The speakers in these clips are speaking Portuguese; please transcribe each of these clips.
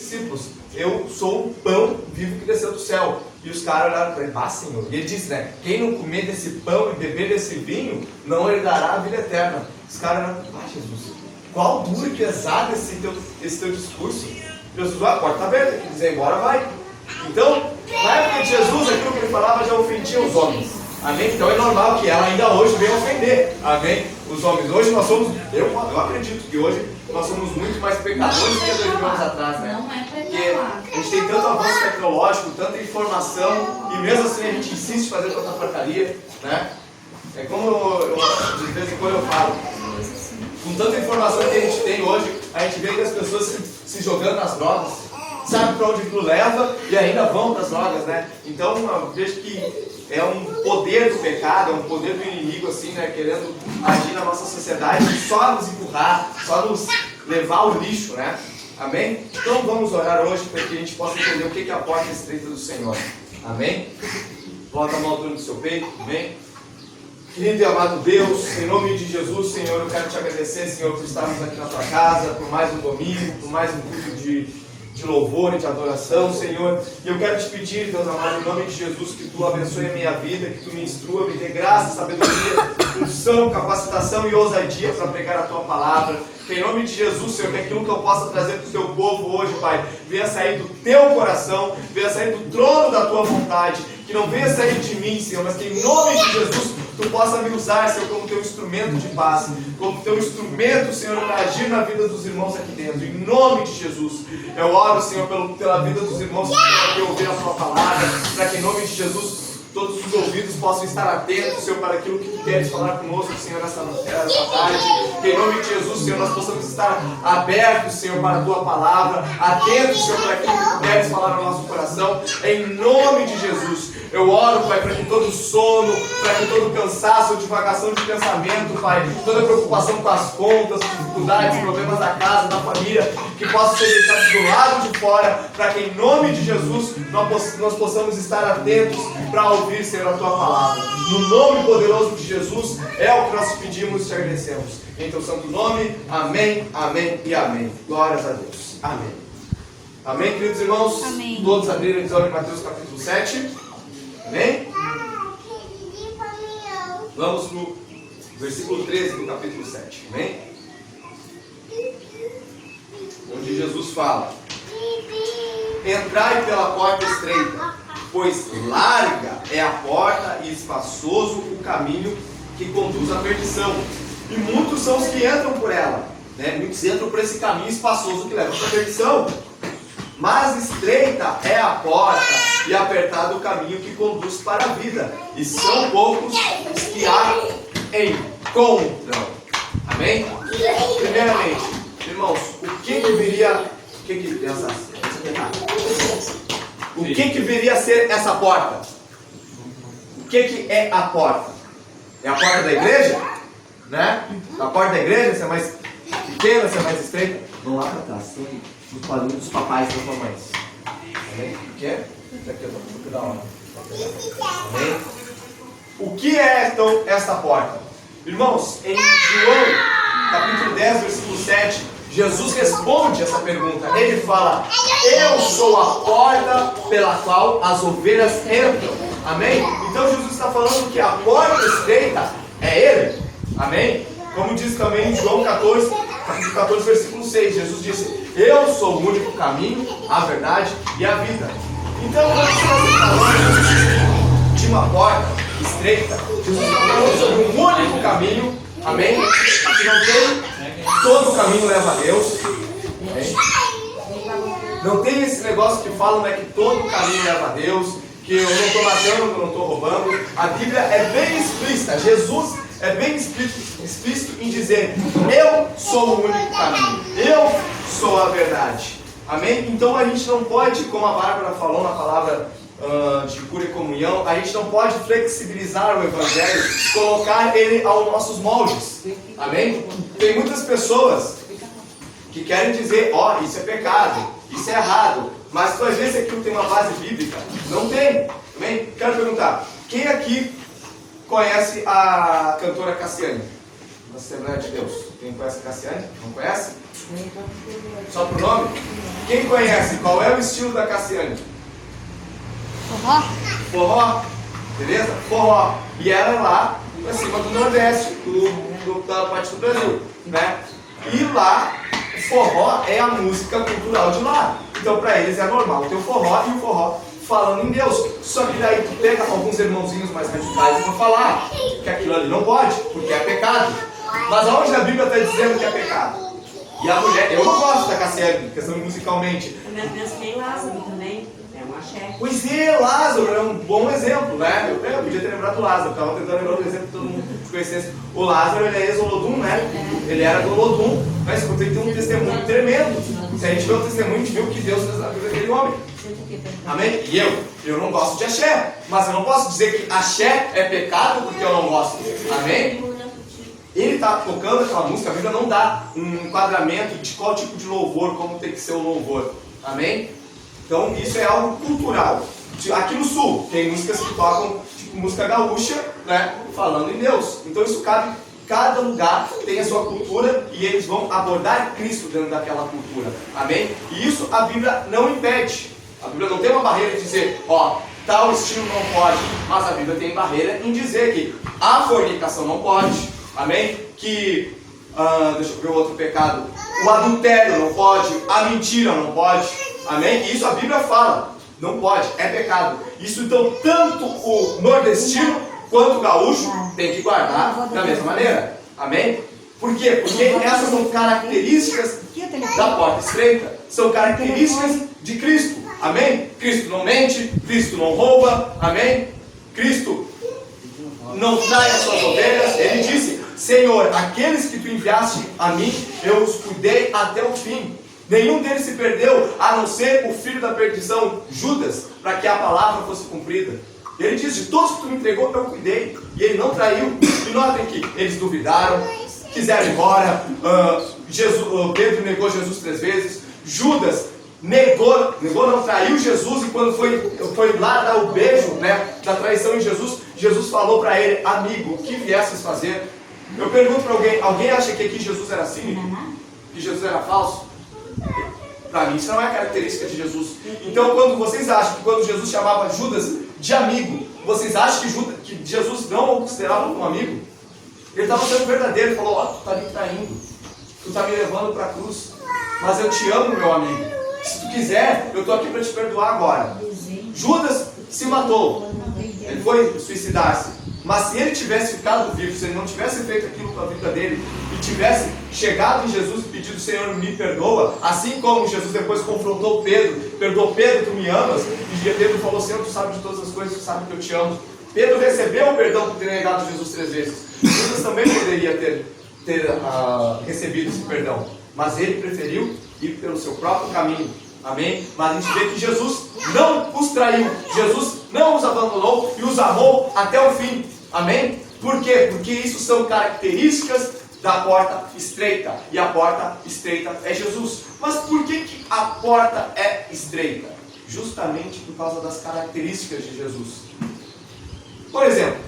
discípulos, eu sou o pão vivo que desceu do céu. E os caras olharam para ele, Senhor. E ele disse, né, quem não comer desse pão e beber desse vinho, não herdará a vida eterna. Os caras olharam, Jesus, qual duro e pesado esse teu discurso. Jesus, a porta está aberta, quem quiser ir embora vai. Então, na época de Jesus, aquilo que ele falava já ofendia os homens. Amém? Então é normal que ela ainda hoje venha ofender. Amém? Os homens. Hoje nós somos, eu acredito que hoje nós somos muito mais pecadores do que 2000 anos atrás, né? Não é pra Porque a gente tem tanto avanço tecnológico, tanta informação, e mesmo assim a gente insiste em fazer tanta porcaria, né? É como de vez em quando eu falo, com tanta informação que a gente tem hoje, a gente vê que as pessoas se jogando nas drogas, sabe para onde aquilo leva e ainda vão para as drogas, né? Então eu vejo que é um poder do pecado, é um poder do inimigo, assim, né? Querendo agir na nossa sociedade, só nos empurrar, só nos levar ao lixo, né? Amém? Então vamos orar hoje para que a gente possa entender o que é a porta estreita do Senhor. Amém? Bota a mão altura do seu peito, amém? Querido e amado Deus, em nome de Jesus, Senhor, eu quero te agradecer, Senhor, por estarmos aqui na tua casa, por mais um domingo, por mais um culto de louvor e de adoração, Senhor. E eu quero te pedir, Deus amado, em nome de Jesus, que tu abençoe a minha vida, que tu me instrua, me dê graça, sabedoria, unção, capacitação e ousadia para pregar a tua palavra. Que em nome de Jesus, Senhor, que aquilo que eu possa trazer para o teu povo hoje, Pai, venha sair do teu coração, venha sair do trono da tua vontade, que não venha sair de mim, Senhor, mas que em nome de Jesus tu possa me usar, Senhor, como teu instrumento de paz, como teu instrumento, Senhor, para agir na vida dos irmãos aqui dentro. Em nome de Jesus, eu oro, Senhor, pela vida dos irmãos que ouvir a tua palavra, para que em nome de Jesus todos os ouvidos possam estar atentos, Senhor, para aquilo que tu queres falar conosco, Senhor, nessa tarde. Que em nome de Jesus, Senhor, nós possamos estar abertos, Senhor, para a tua palavra, atentos, Senhor, para aquilo que tu queres falar no nosso coração. Em nome de Jesus, eu oro, Pai, para que todo sono, para que todo cansaço, divagação de pensamento, Pai, toda preocupação com as contas, dificuldades, problemas da casa, da família, que possa ser deixado do lado de fora, para que em nome de Jesus nós possamos estar atentos para ouvir, Senhor, a tua palavra. No nome poderoso de Jesus, é o que nós pedimos e te agradecemos. Em teu santo nome, amém, amém e amém. Glórias a Deus. Amém. Amém, queridos irmãos? Amém. Todos abriram então em Mateus capítulo 7. Amém? Vamos no versículo 13 do capítulo 7. Amém? Onde Jesus fala: entrai pela porta estreita, pois larga é a porta e espaçoso o caminho que conduz à perdição, e muitos são os que entram por ela, né? Muitos entram por esse caminho espaçoso que leva para a perdição. Mas estreita é a porta e apertado o caminho que conduz para a vida, e são poucos os que a encontram. Amém? Primeiramente, irmãos, o que deveria ser essa porta? O que é a porta? É a porta da igreja? Né? A porta da igreja, se é mais pequena, se é mais estreita, vão lá para trás, no quadrinho dos papais e das mamães. Amém? O que é? Isso aqui eu tô da hora. Amém? O que é então esta porta? Irmãos, em João capítulo 10, versículo 7, Jesus responde essa pergunta. Ele fala: eu sou a porta pela qual as ovelhas entram. Amém? Então Jesus está falando que a porta estreita é Ele. Amém? Como diz também em João 14, capítulo 14, versículo 6, Jesus disse: eu sou o único caminho, a verdade e a vida. Então, quando estamos falando de uma porta estreita, Jesus está falando sobre um único caminho, amém? Que não tem, todo caminho leva a Deus. Amém? Não tem esse negócio que falam, né, que todo caminho leva a Deus, que eu não estou matando, que eu não estou roubando. A Bíblia é bem explícita, Jesus é bem explícito em dizer: eu sou o único caminho, eu sou a verdade. Amém? Então a gente não pode, como a Bárbara falou na palavra de cura e comunhão, a gente não pode flexibilizar o Evangelho, colocar ele aos nossos moldes. Amém? Tem muitas pessoas que querem dizer: ó, isso é pecado, isso é errado, mas tu às vezes aquilo tem uma base bíblica. Não tem. Amém? Quero perguntar: quem aqui conhece a cantora Cassiane? na Assembleia de Deus? Quem conhece a Cassiane? Não conhece? Só por nome? Quem conhece? Qual é o estilo da Cassiane? Forró. Forró, beleza? Forró. E ela é lá acima do Nordeste, da parte do Brasil, né? E lá, o forró é a música cultural de lá. Então, para eles é normal ter o forró e o forró falando em Deus. Só que daí tu pega alguns irmãozinhos mais radicais e vão falar que aquilo ali não pode, porque é pecado. Mas aonde a Bíblia está dizendo que é pecado? E a mulher, eu não gosto da Cassiane, questão musicalmente. Eu pensei em Lázaro também, é um axé. Pois é, Lázaro é um bom exemplo, né? Eu podia ter lembrado do Lázaro, estava tentando lembrar do exemplo que todo mundo conhecesse. O Lázaro, ele é ex-Olodum, né? Ele era do Olodum, mas ele tem um testemunho tremendo. Se a gente vê o testemunho, a gente viu que Deus fez na vida daquele homem. Amém? E eu não gosto de axé, mas eu não posso dizer que axé é pecado porque eu não gosto. Amém? Ele está tocando aquela música, a Bíblia não dá um enquadramento de qual tipo de louvor, como tem que ser o louvor. Amém? Então isso é algo cultural. Aqui no Sul, tem músicas que tocam, tipo música gaúcha, né? Falando em Deus. Então isso cabe, cada lugar tem a sua cultura e eles vão abordar Cristo dentro daquela cultura. Amém? E isso a Bíblia não impede. A Bíblia não tem uma barreira de dizer, ó, tal estilo não pode. Mas a Bíblia tem barreira em dizer que a fornicação não pode. Amém? Que, deixa eu ver o outro pecado. O adultério não pode. A mentira não pode. Amém? E isso a Bíblia fala. Não pode, é pecado. Isso então, tanto o nordestino quanto o gaúcho tem que guardar da mesma maneira. Amém? Por quê? Porque essas são características da porta estreita. São características de Cristo. Amém? Cristo não mente, Cristo não rouba. Amém? Cristo não trai as suas ovelhas. Ele disse, Senhor, aqueles que tu enviaste a mim, eu os cuidei até o fim. Nenhum deles se perdeu, a não ser o filho da perdição, Judas, para que a palavra fosse cumprida. Ele diz, de todos que tu me entregou, eu cuidei. E ele não traiu. E notem que eles duvidaram, quiseram ir embora. Pedro negou Jesus 3 vezes. Judas negou não, traiu Jesus. E quando foi lá dar o beijo, né, da traição em Jesus, Jesus falou para ele, amigo, o que viesses fazer? Eu pergunto para alguém acha que aqui Jesus era cínico? Que Jesus era falso? Para mim isso não é característica de Jesus. Então quando vocês acham que quando Jesus chamava Judas de amigo, vocês acham que Jesus não o considerava como amigo? Ele estava sendo verdadeiro, ele falou, ó, tu está me traindo, tu está me levando para a cruz, mas eu te amo, meu amigo. Se tu quiser, eu estou aqui para te perdoar agora. Judas se matou, ele foi suicidar-se. Mas se ele tivesse ficado vivo, se ele não tivesse feito aquilo com a vida dele e tivesse chegado em Jesus e pedido, Senhor, me perdoa, assim como Jesus depois confrontou Pedro, perdoou Pedro, tu me amas, e Pedro falou, Senhor, tu sabe de todas as coisas, tu sabe que eu te amo. Pedro recebeu o perdão por ter negado Jesus 3 vezes. Jesus também poderia ter recebido esse perdão, mas ele preferiu ir pelo seu próprio caminho. Amém? Mas a gente vê que Jesus não os traiu, Jesus não os abandonou e os amou até o fim. Amém? Por quê? Porque isso são características da porta estreita. E a porta estreita é Jesus. Mas por que a porta é estreita? Justamente por causa das características de Jesus. Por exemplo,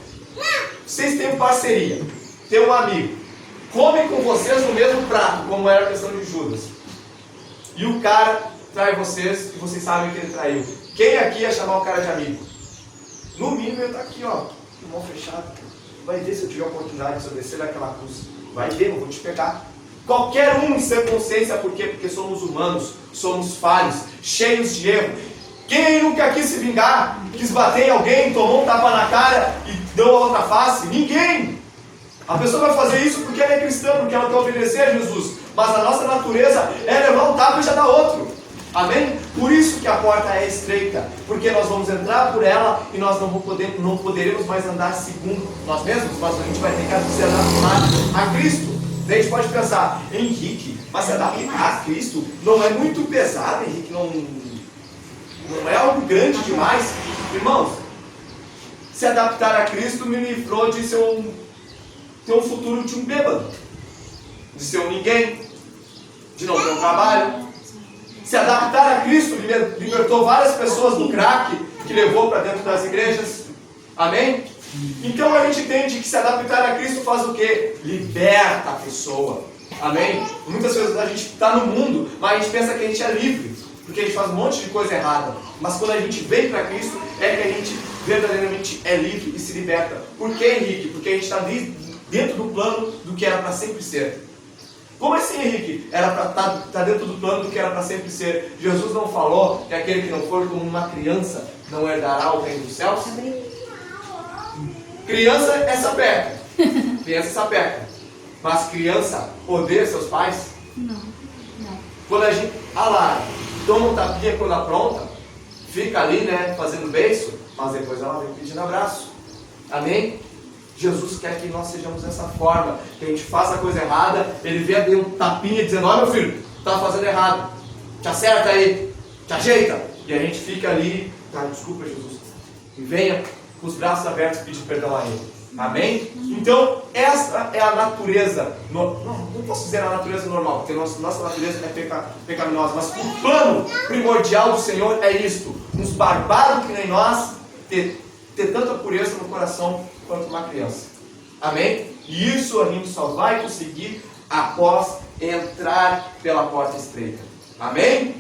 vocês têm parceria, tem um amigo, come com vocês no mesmo prato, como era a questão de Judas. E o cara trai vocês e vocês sabem que ele traiu. Quem aqui ia chamar o cara de amigo? No mínimo ele está aqui, ó, com mão fechada. Vai ver se eu tiver oportunidade de eu descer daquela cruz. Vai ver, eu vou te pegar. Qualquer um em sã consciência, por quê? Porque somos humanos, somos falhos, cheios de erro. Quem nunca quis se vingar, quis bater em alguém, tomou um tapa na cara e deu a outra face? Ninguém! A pessoa vai fazer isso porque ela é cristã, porque ela quer obedecer a Jesus. Mas a nossa natureza é levar um tapa e já dar outro. Amém? Por isso que a porta é estreita, porque nós vamos entrar por ela e nós não poderemos mais andar segundo nós mesmos, mas a gente vai ter que se adaptar a Cristo. Daí a gente pode pensar, Henrique, mas se adaptar a Cristo não é muito pesado, Henrique, não é algo grande demais. Irmãos, se adaptar a Cristo me livrou de ter um futuro de um bêbado, de ser um ninguém, de não ter um trabalho. Se adaptar a Cristo libertou várias pessoas do crack que levou para dentro das igrejas. Amém? Então a gente entende que se adaptar a Cristo faz o quê? Liberta a pessoa. Amém? Muitas vezes a gente está no mundo, mas a gente pensa que a gente é livre, porque a gente faz um monte de coisa errada. Mas quando a gente vem para Cristo, é que a gente verdadeiramente é livre e se liberta. Por que, Henrique? Porque a gente está dentro do plano do que era para sempre ser. Como assim, Henrique? Era para estar dentro do plano do que era para sempre ser. Jesus não falou que aquele que não for como uma criança não herdará o reino dos céus? Criança é sapeca. Criança é sapeca. Mas criança odeia seus pais? Não. Quando a gente, toma um tapinha quando apronta, fica ali, né, fazendo beiço, mas depois ela vem pedindo abraço. Amém? Jesus quer que nós sejamos dessa forma, que a gente faça a coisa errada, ele vem ali um tapinha dizendo, ó meu filho, tá fazendo errado, te acerta aí, te ajeita. E a gente fica ali, desculpa Jesus, e venha com os braços abertos pedir perdão a ele. Amém? Então, essa é a natureza, não posso dizer a natureza normal, porque nossa natureza é pecaminosa, mas o plano primordial do Senhor é isto, uns barbados que nem nós, ter tanta pureza no coração quanto uma criança. Amém? E isso a gente só vai conseguir após entrar pela porta estreita. Amém?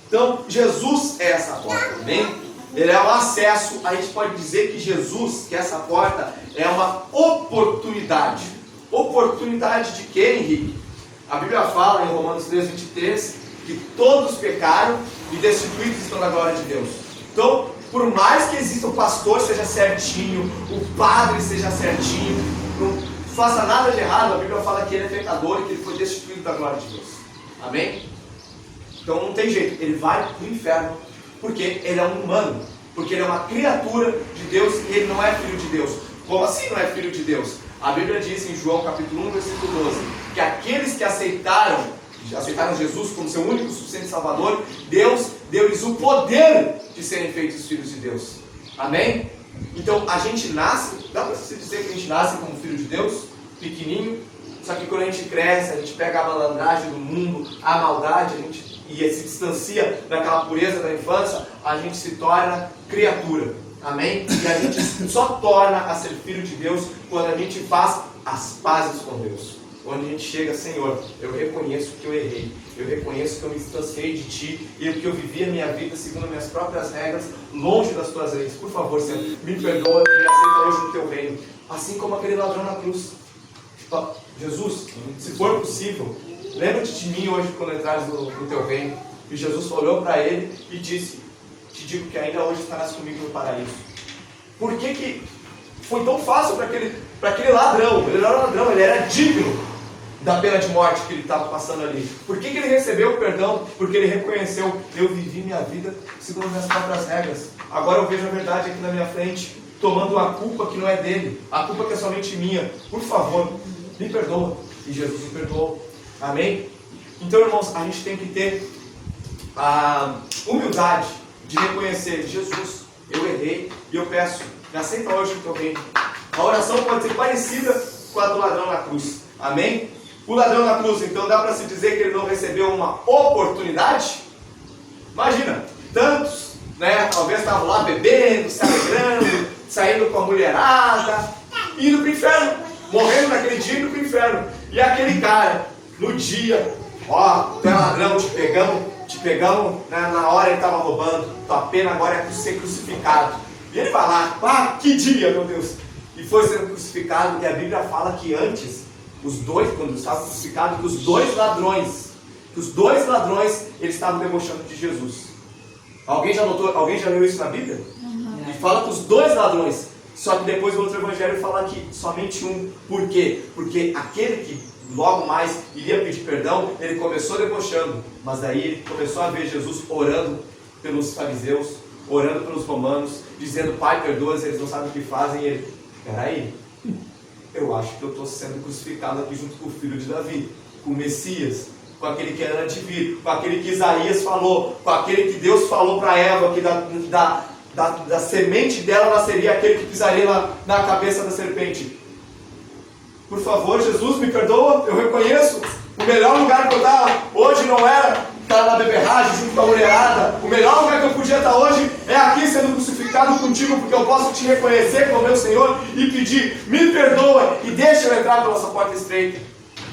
Então, Jesus é essa porta. Amém? Ele é um acesso, a gente pode dizer que Jesus, que essa porta, é uma oportunidade. Oportunidade de quê, Henrique? A Bíblia fala em Romanos 3:23 que todos pecaram e destituídos estão da glória de Deus. Então, por mais que exista o pastor seja certinho, o padre seja certinho, não faça nada de errado, a Bíblia fala que ele é pecador e que ele foi destituído da glória de Deus. Amém? Então não tem jeito, ele vai para o inferno, porque ele é um humano, porque ele é uma criatura de Deus e ele não é filho de Deus. Como assim não é filho de Deus? A Bíblia diz em João capítulo 1, versículo 12, que aqueles que aceitaram Jesus como seu único suficiente Salvador, Deus deu-lhes o poder de serem feitos filhos de Deus. Amém? Então a gente nasce, dá para se dizer que a gente nasce como filho de Deus, pequenininho, só que quando a gente cresce, a gente pega a malandragem do mundo, a maldade, e se distancia daquela pureza da infância, a gente se torna criatura. Amém? E a gente só torna a ser filho de Deus quando a gente faz as pazes com Deus. Onde a gente chega, Senhor, eu reconheço que eu errei, eu reconheço que eu me distanciei de Ti e que eu vivi a minha vida segundo as minhas próprias regras, longe das Tuas leis. Por favor, Senhor, me perdoa e me aceita hoje no Teu reino. Assim como aquele ladrão na cruz. Jesus, se for possível, lembra-te de mim hoje quando entrares no Teu reino. E Jesus olhou para ele e disse, te digo que ainda hoje estarás comigo no paraíso. Por que foi tão fácil para aquele ladrão? Ele era um ladrão, ele era digno da pena de morte que ele estava passando ali. Por que ele recebeu o perdão? Porque ele reconheceu, eu vivi minha vida segundo as minhas próprias regras. Agora eu vejo a verdade aqui na minha frente, tomando a culpa que não é dele, a culpa que é somente minha. Por favor, me perdoa. E Jesus me perdoou. Amém? Então, irmãos, a gente tem que ter a humildade de reconhecer, Jesus, eu errei e eu peço, me aceita hoje o Teu reino. A oração pode ser parecida com a do ladrão na cruz. Amém? O ladrão na cruz, então dá para se dizer que ele não recebeu uma oportunidade? Imagina, tantos, né, talvez estavam lá bebendo, se alegrando, saindo com a mulherada, indo para o inferno, morrendo naquele dia e indo para o inferno. E aquele cara, no dia, tu é ladrão, te pegamos, né, na hora ele estava roubando, tua pena agora é ser crucificado. E ele vai lá, que dia, meu Deus! E foi sendo crucificado, e a Bíblia fala que antes, os dois, quando estavam crucificados, que os dois ladrões, eles estavam debochando de Jesus. Alguém já notou, alguém já leu isso na Bíblia? E fala que os dois ladrões, só que depois o outro evangelho fala que somente um. Por quê? Porque aquele que logo mais iria pedir perdão, ele começou debochando, mas daí ele começou a ver Jesus orando pelos fariseus, orando pelos romanos, dizendo, Pai, perdoa-os, eles não sabem o que fazem, e ele, peraí, eu acho que eu estou sendo crucificado aqui junto com o filho de Davi, com o Messias, com aquele que era de vir, com aquele que Isaías falou, com aquele que Deus falou para Eva, que da semente dela nasceria aquele que pisaria na cabeça da serpente. Por favor, Jesus, me perdoa, eu reconheço, o melhor lugar que eu estava hoje não era estar na beberragem junto com a mulherada, o melhor lugar que eu podia estar hoje é aqui sendo crucificado contigo, porque eu posso te reconhecer como meu Senhor e pedir, me perdoa e deixa eu entrar pela sua porta estreita.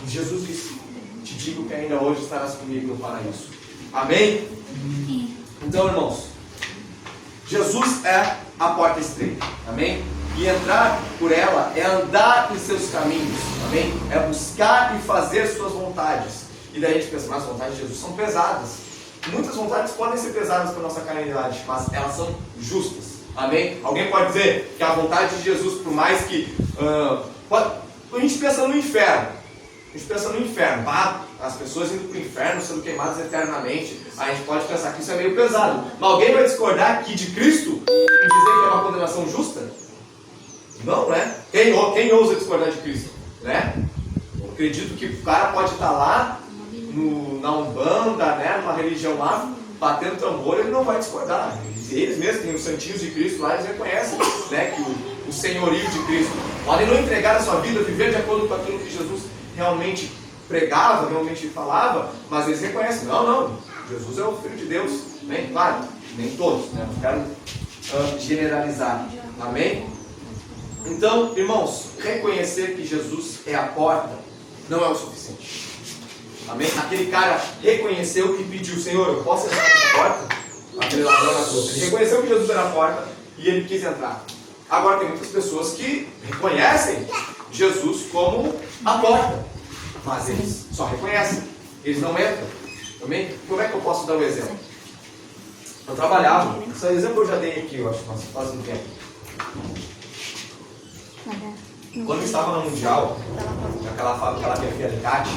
Jesus disse, te digo que ainda hoje estarás comigo no paraíso. Amém? Então, irmãos, Jesus é a porta estreita. Amém? E entrar por ela é andar em seus caminhos. Amém? É buscar e fazer suas vontades. E daí a gente pensa, mas as vontades de Jesus são pesadas. Muitas vontades podem ser pesadas para a nossa carnalidade, mas elas são justas. Amém? Alguém pode dizer que a vontade de Jesus, por mais que... a gente pensa no inferno. A gente pensa no inferno. As pessoas indo para o inferno, sendo queimadas eternamente. A gente pode pensar que isso é meio pesado. Mas alguém vai discordar aqui de Cristo e dizer que é uma condenação justa? Não, né? Quem ousa discordar de Cristo? Né? Eu acredito que o cara pode estar lá na Umbanda, né? Numa religião lá, batendo tambor, ele não vai discordar. Eles mesmos, tem os santinhos de Cristo lá, eles reconhecem, né, que o senhorio de Cristo. Podem não entregar a sua vida, viver de acordo com aquilo que Jesus realmente pregava, realmente falava, mas eles reconhecem, não, Jesus é o Filho de Deus. Né? Claro, nem todos, né? Não quero generalizar. Amém? Então, irmãos, reconhecer que Jesus é a porta não é o suficiente. Amém? Aquele cara reconheceu e pediu, Senhor, eu posso entrar nessa porta? Aquele ladrão na cruz. Ele reconheceu que Jesus era a porta e ele quis entrar. Agora tem muitas pessoas que reconhecem Jesus como a porta, mas eles só reconhecem, eles não entram. Amém? Como é que eu posso dar um exemplo? Eu trabalhava, esse exemplo eu já dei aqui, eu acho, mas faz um tempo. Quando eu estava na Mundial, naquela fábrica lá que é Alicate,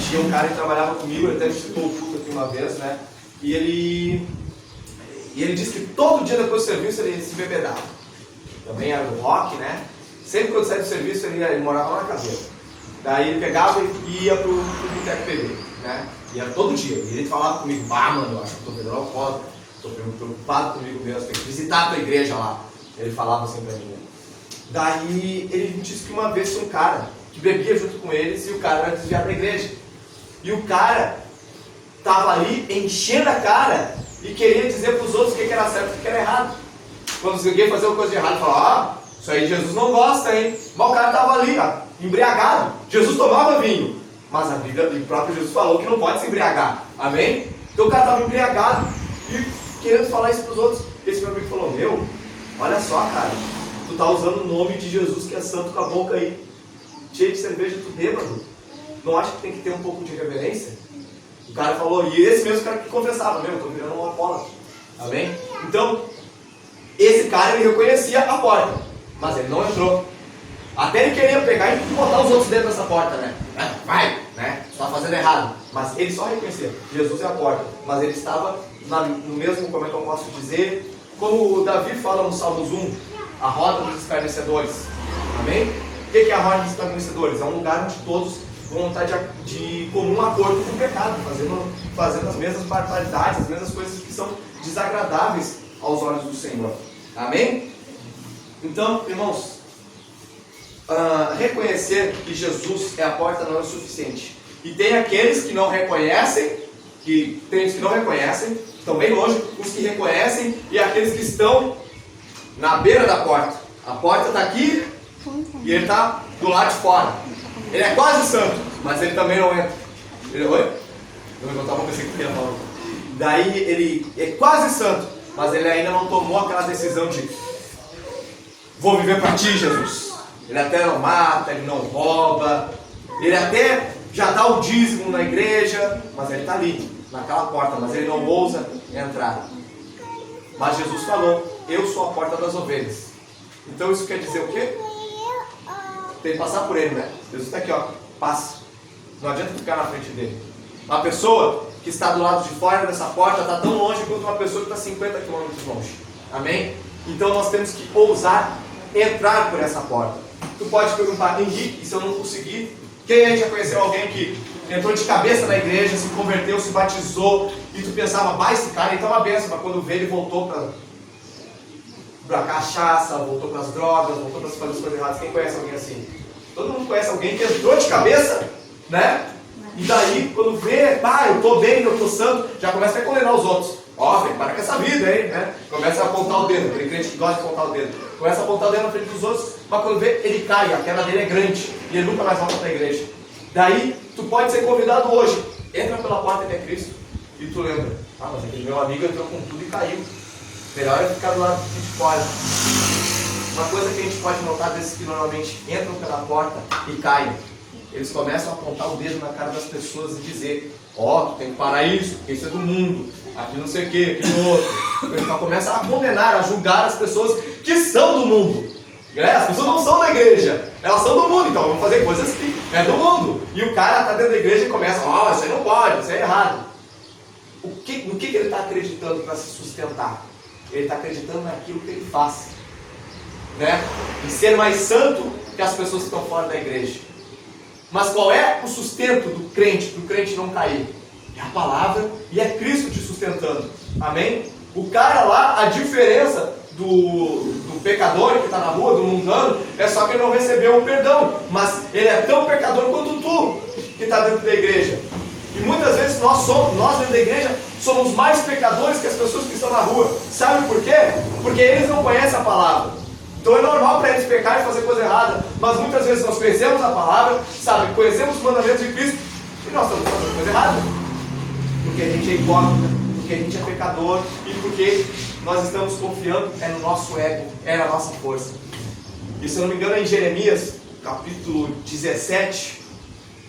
tinha um cara que trabalhava comigo, ele até citou o culto aqui uma vez, né? E ele disse que todo dia depois do serviço ele se bebedava. Também era do rock, né? Sempre quando saía do serviço ele morava lá na caseira. Daí ele pegava e ia pro boteco beber, né? E era todo dia. E ele falava comigo, mano, eu acho que eu tô perdendo alcoólatra, tô preocupado comigo mesmo, tem que visitar a tua igreja lá. Ele falava assim pra mim, né? Daí ele me disse que uma vez tinha um cara que bebia junto com eles e o cara era desviado da igreja. E o cara estava ali enchendo a cara e queria dizer para os outros o que era certo e o que era errado. Quando alguém fazia uma coisa de errado, ele falava, isso aí Jesus não gosta, hein? Mas o cara estava ali, embriagado. Jesus tomava vinho, mas a Bíblia, o próprio Jesus falou que não pode se embriagar. Amém? Então o cara estava embriagado e querendo falar isso para os outros. Esse meu amigo falou, olha só, cara, tu tá usando o nome de Jesus que é santo com a boca aí, cheio de cerveja, tu bêbado. Não acha que tem que ter um pouco de reverência? O cara falou, e esse mesmo cara que confessava, eu estou virando um alcoólatra. Amém? Então, esse cara ele reconhecia a porta, mas ele não entrou. Até ele queria pegar e botar os outros dentro dessa porta, né? Vai, né? Você está fazendo errado. Mas ele só reconhecia, Jesus é a porta. Mas ele estava no mesmo, como é que eu posso dizer, como o Davi fala no Salmos 1, a roda dos escarnecedores. Amém? O que é a roda dos escarnecedores? É um lugar onde todos vão estar de comum acordo com o pecado, fazendo as mesmas barbaridades, as mesmas coisas que são desagradáveis aos olhos do Senhor. Amém? Então, irmãos, reconhecer que Jesus é a porta não é o suficiente. E tem aqueles que não reconhecem, estão bem longe, os que reconhecem e aqueles que estão na beira da porta. A porta está aqui e ele está do lado de fora. Ele é quase santo, mas ele também não entra. Oi? Eu vou botar uma coisa que eu ia falar. Daí ele é quase santo, mas ele ainda não tomou aquela decisão de vou viver para ti, Jesus. Ele até não mata, ele não rouba, ele até já dá o dízimo na igreja, mas ele está ali, naquela porta, mas ele não ousa entrar. Mas Jesus falou, eu sou a porta das ovelhas. Então isso quer dizer o quê? Tem que passar por ele, né? Jesus está aqui, passa. Não adianta ficar na frente dele. Uma pessoa que está do lado de fora dessa porta está tão longe quanto uma pessoa que está 50 quilômetros longe. Amém? Então nós temos que ousar entrar por essa porta. Tu pode perguntar, Henrique, e se eu não conseguir? Quem aí já conheceu alguém que entrou de cabeça na igreja, se converteu, se batizou, e tu pensava, esse cara então é uma benção, mas quando veio ele voltou para cachaça, voltou para as drogas, voltou para fazer as coisas erradas. Quem conhece alguém assim? Todo mundo conhece alguém que entrou de cabeça, né? E daí, quando vê, eu estou bem, eu estou santo, já começa a condenar os outros. Ó, tem que parar com essa vida, hein? Né? Começa a apontar o dedo, aquele crente que gosta de apontar o dedo. Começa a apontar o dedo na frente dos outros, mas quando vê, ele cai, a queda dele é grande. E ele nunca mais volta para a igreja. Daí, tu pode ser convidado hoje. Entra pela porta que é Cristo. E tu lembra, mas aquele meu amigo entrou com tudo e caiu. Melhor é ficar do lado de fora. Uma coisa que a gente pode notar desses que normalmente entram pela porta e caem. Eles começam a apontar o dedo na cara das pessoas e dizer: ó, tu tem que parar isso, porque isso é do mundo, aqui não sei o que, aquilo outro. Eles começam a condenar, a julgar as pessoas que são do mundo. As pessoas não são da igreja, elas são do mundo, então vamos fazer coisas que é do mundo. E o cara está dentro da igreja e começa: ó, isso aí não pode, isso é errado. No que ele está acreditando para se sustentar? Ele está acreditando naquilo que ele faz, né? Em ser mais santo que as pessoas que estão fora da igreja. Mas qual é o sustento do crente não cair? É a palavra e é Cristo te sustentando. Amém? O cara lá, a diferença do pecador que está na rua, do mundano, é só que ele não recebeu o perdão. Mas ele é tão pecador quanto tu, que está dentro da igreja. E muitas vezes nós dentro da igreja, somos mais pecadores que as pessoas que estão na rua. Sabe por quê? Porque eles não conhecem a palavra. Então é normal para eles pecar e fazer coisa errada. Mas muitas vezes nós conhecemos a palavra, sabe? Conhecemos os mandamentos de Cristo e nós estamos fazendo coisa errada. Porque a gente é hipócrita, porque a gente é pecador e porque nós estamos confiando no nosso ego, na nossa força. E se eu não me engano é em Jeremias, capítulo 17.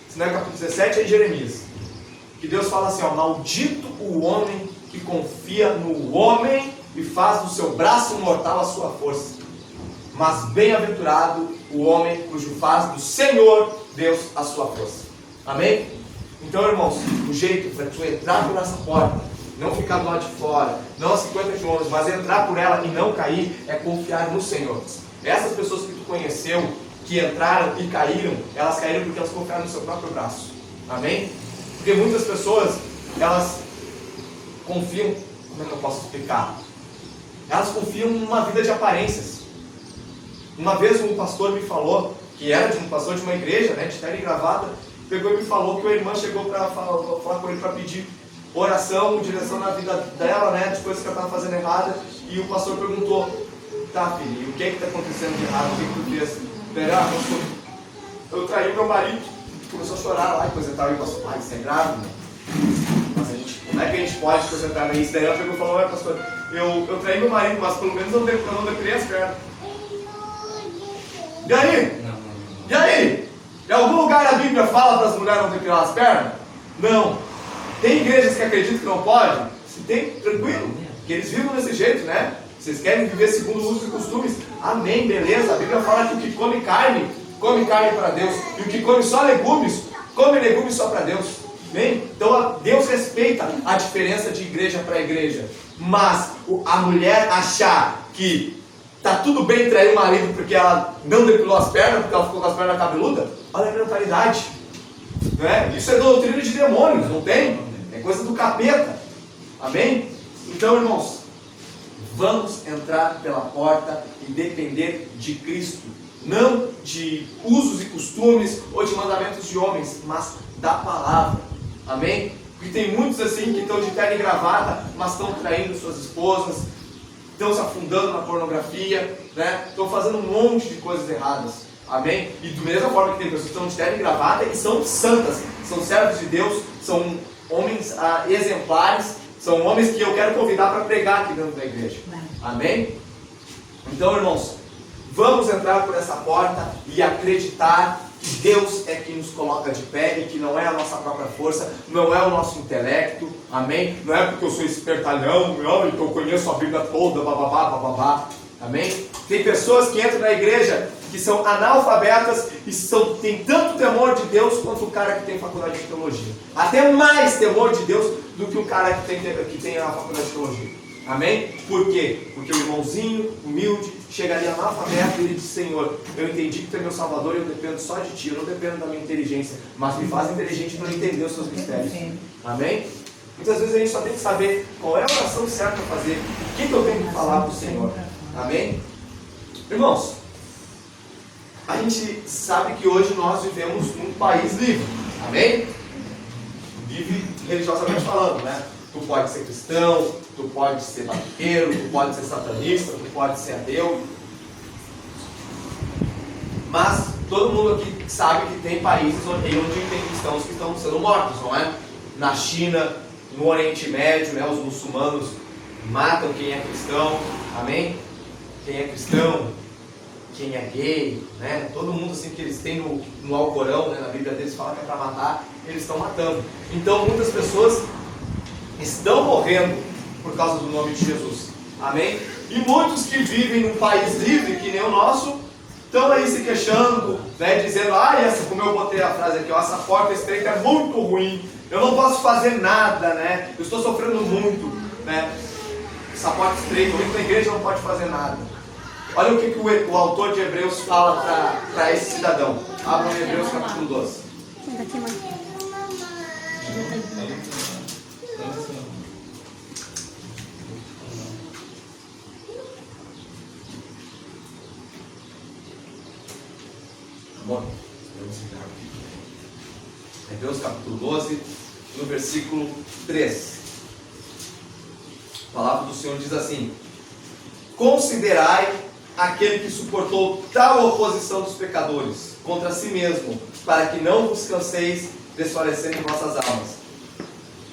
Se não é capítulo 17, é em Jeremias. Que Deus fala assim, ó: maldito o homem que confia no homem e faz do seu braço mortal a sua força. Mas bem-aventurado o homem cujo faz do Senhor Deus a sua força. Amém? Então, irmãos, o jeito para tu entrar por essa porta, não ficar do lado de fora, não a 50 quilômetros, mas entrar por ela e não cair, é confiar no Senhor. Essas pessoas que tu conheceu, que entraram e caíram, elas caíram porque elas confiaram no seu próprio braço. Amém? Porque muitas pessoas, elas confiam, como é que eu posso explicar? Elas confiam numa vida de aparências. Uma vez um pastor me falou, que era de um pastor de uma igreja, né, de terno e gravata, pegou e me falou que uma irmã chegou para falar com ele para pedir oração, direção na vida dela, né, de coisas que ela estava fazendo errada, e o pastor perguntou: tá, filho, e o que está acontecendo de errado? O que tu fez? Pastor, eu traí meu marido. Começou a chorar lá e coisa e tal, e o pastor: ah, isso é grave, né? Mas a gente, como é que a gente pode concentrar nisso? Daí ela pegou e falou: olha, pastor, eu traí meu marido, mas pelo menos eu não depilei as pernas. E aí? E aí? Em algum lugar a Bíblia fala para as mulheres não depilar as pernas? Não. Tem igrejas que acreditam que não pode? Se tem, tranquilo. Que eles vivam desse jeito, né? Vocês querem viver segundo os usos e costumes? Amém, beleza. A Bíblia fala que o que come carne para Deus. E o que come só legumes, come legumes só para Deus. Amém? Então Deus respeita a diferença de igreja para igreja. Mas a mulher achar que tá tudo bem trair o marido porque ela não depilou as pernas, porque ela ficou com as pernas cabeludas, olha a mentalidade. Não é? Isso é doutrina de demônios, não tem? É coisa do capeta. Amém? Então, irmãos, vamos entrar pela porta e depender de Cristo. Não de usos e costumes ou de mandamentos de homens, mas da palavra. Amém? Porque tem muitos assim que estão de terno e gravata, mas estão traindo suas esposas, estão se afundando na pornografia, né? Estão fazendo um monte de coisas erradas. Amém? E da mesma forma que tem pessoas que estão de terno e gravata e são santas, são servos de Deus, são homens exemplares, são homens que eu quero convidar para pregar aqui dentro da igreja. Amém? Então, irmãos, vamos entrar por essa porta e acreditar que Deus é quem nos coloca de pé e que não é a nossa própria força, não é o nosso intelecto, amém? Não é porque eu sou espertalhão, que eu conheço a Bíblia toda, bababá, bababá, amém? Tem pessoas que entram na igreja que são analfabetas e têm tanto temor de Deus quanto o cara que tem faculdade de teologia. Até mais temor de Deus do que o cara que tem a faculdade de teologia. Amém? Por quê? Porque o irmãozinho humilde chega ali analfabeto e ele diz: Senhor, eu entendi que tu é meu Salvador e eu dependo só de ti, eu não dependo da minha inteligência, mas me faz inteligente para entender os seus mistérios. Amém? Muitas vezes a gente só tem que saber qual é a oração certa para fazer, o que eu tenho que falar para o Senhor. Amém? Irmãos, a gente sabe que hoje nós vivemos num país livre. Amém? Vive religiosamente falando, né? Tu pode ser cristão, tu pode ser batuqueiro, tu pode ser satanista, tu pode ser ateu. Mas todo mundo aqui sabe que tem países onde tem cristãos que estão sendo mortos, não é? Na China, no Oriente Médio, né? Os muçulmanos matam quem é cristão, amém? Quem é cristão, quem é gay, né? Todo mundo assim que eles têm no Alcorão, né? Na Bíblia deles fala que é para matar, eles estão matando. Então muitas pessoas estão morrendo por causa do nome de Jesus, amém? E muitos que vivem num país livre, que nem o nosso, estão aí se queixando, né? Dizendo, como eu botei a frase aqui, ó, essa porta estreita é muito ruim, eu não posso fazer nada, né? Eu estou sofrendo muito, né? Essa porta estreita, o na igreja não pode fazer nada. Olha o que o autor de Hebreus fala para esse cidadão. Abra em Hebreus capítulo 12. Aqui, mãe. Bom, Hebreus capítulo 12, no versículo 3. A palavra do Senhor diz assim: considerai aquele que suportou tal oposição dos pecadores contra si mesmo, para que não vos canseis desfalecendo em vossas almas.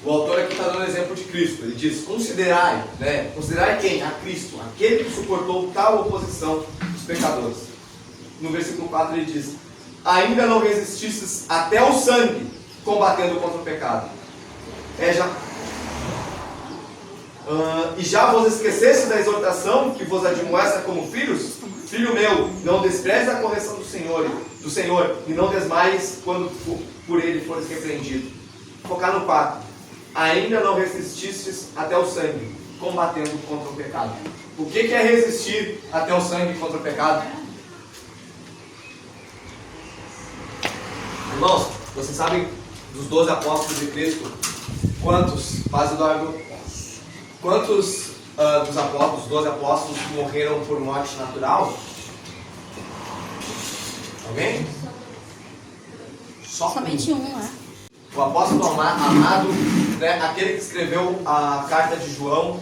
O autor aqui está dando exemplo de Cristo. Ele diz, considerai, né? Considerai quem? A Cristo, aquele que suportou tal oposição dos pecadores. No versículo 4 ele diz, ainda não resististes até o sangue, combatendo contra o pecado. E já vos esqueceste da exortação que vos admoesta como filhos? Filho meu, não despreze a correção do Senhor, e não desmaies quando por ele fores repreendido. Focar no 4. Ainda não resististes até o sangue, combatendo contra o pecado. O que é resistir até o sangue contra o pecado? Irmãos, vocês sabem dos 12 apóstolos de Cristo, quantos, base do argumento, quantos dos apóstolos, 12 apóstolos morreram por morte natural? Alguém? Somente um, né? O apóstolo amado, né, aquele que escreveu a carta de João,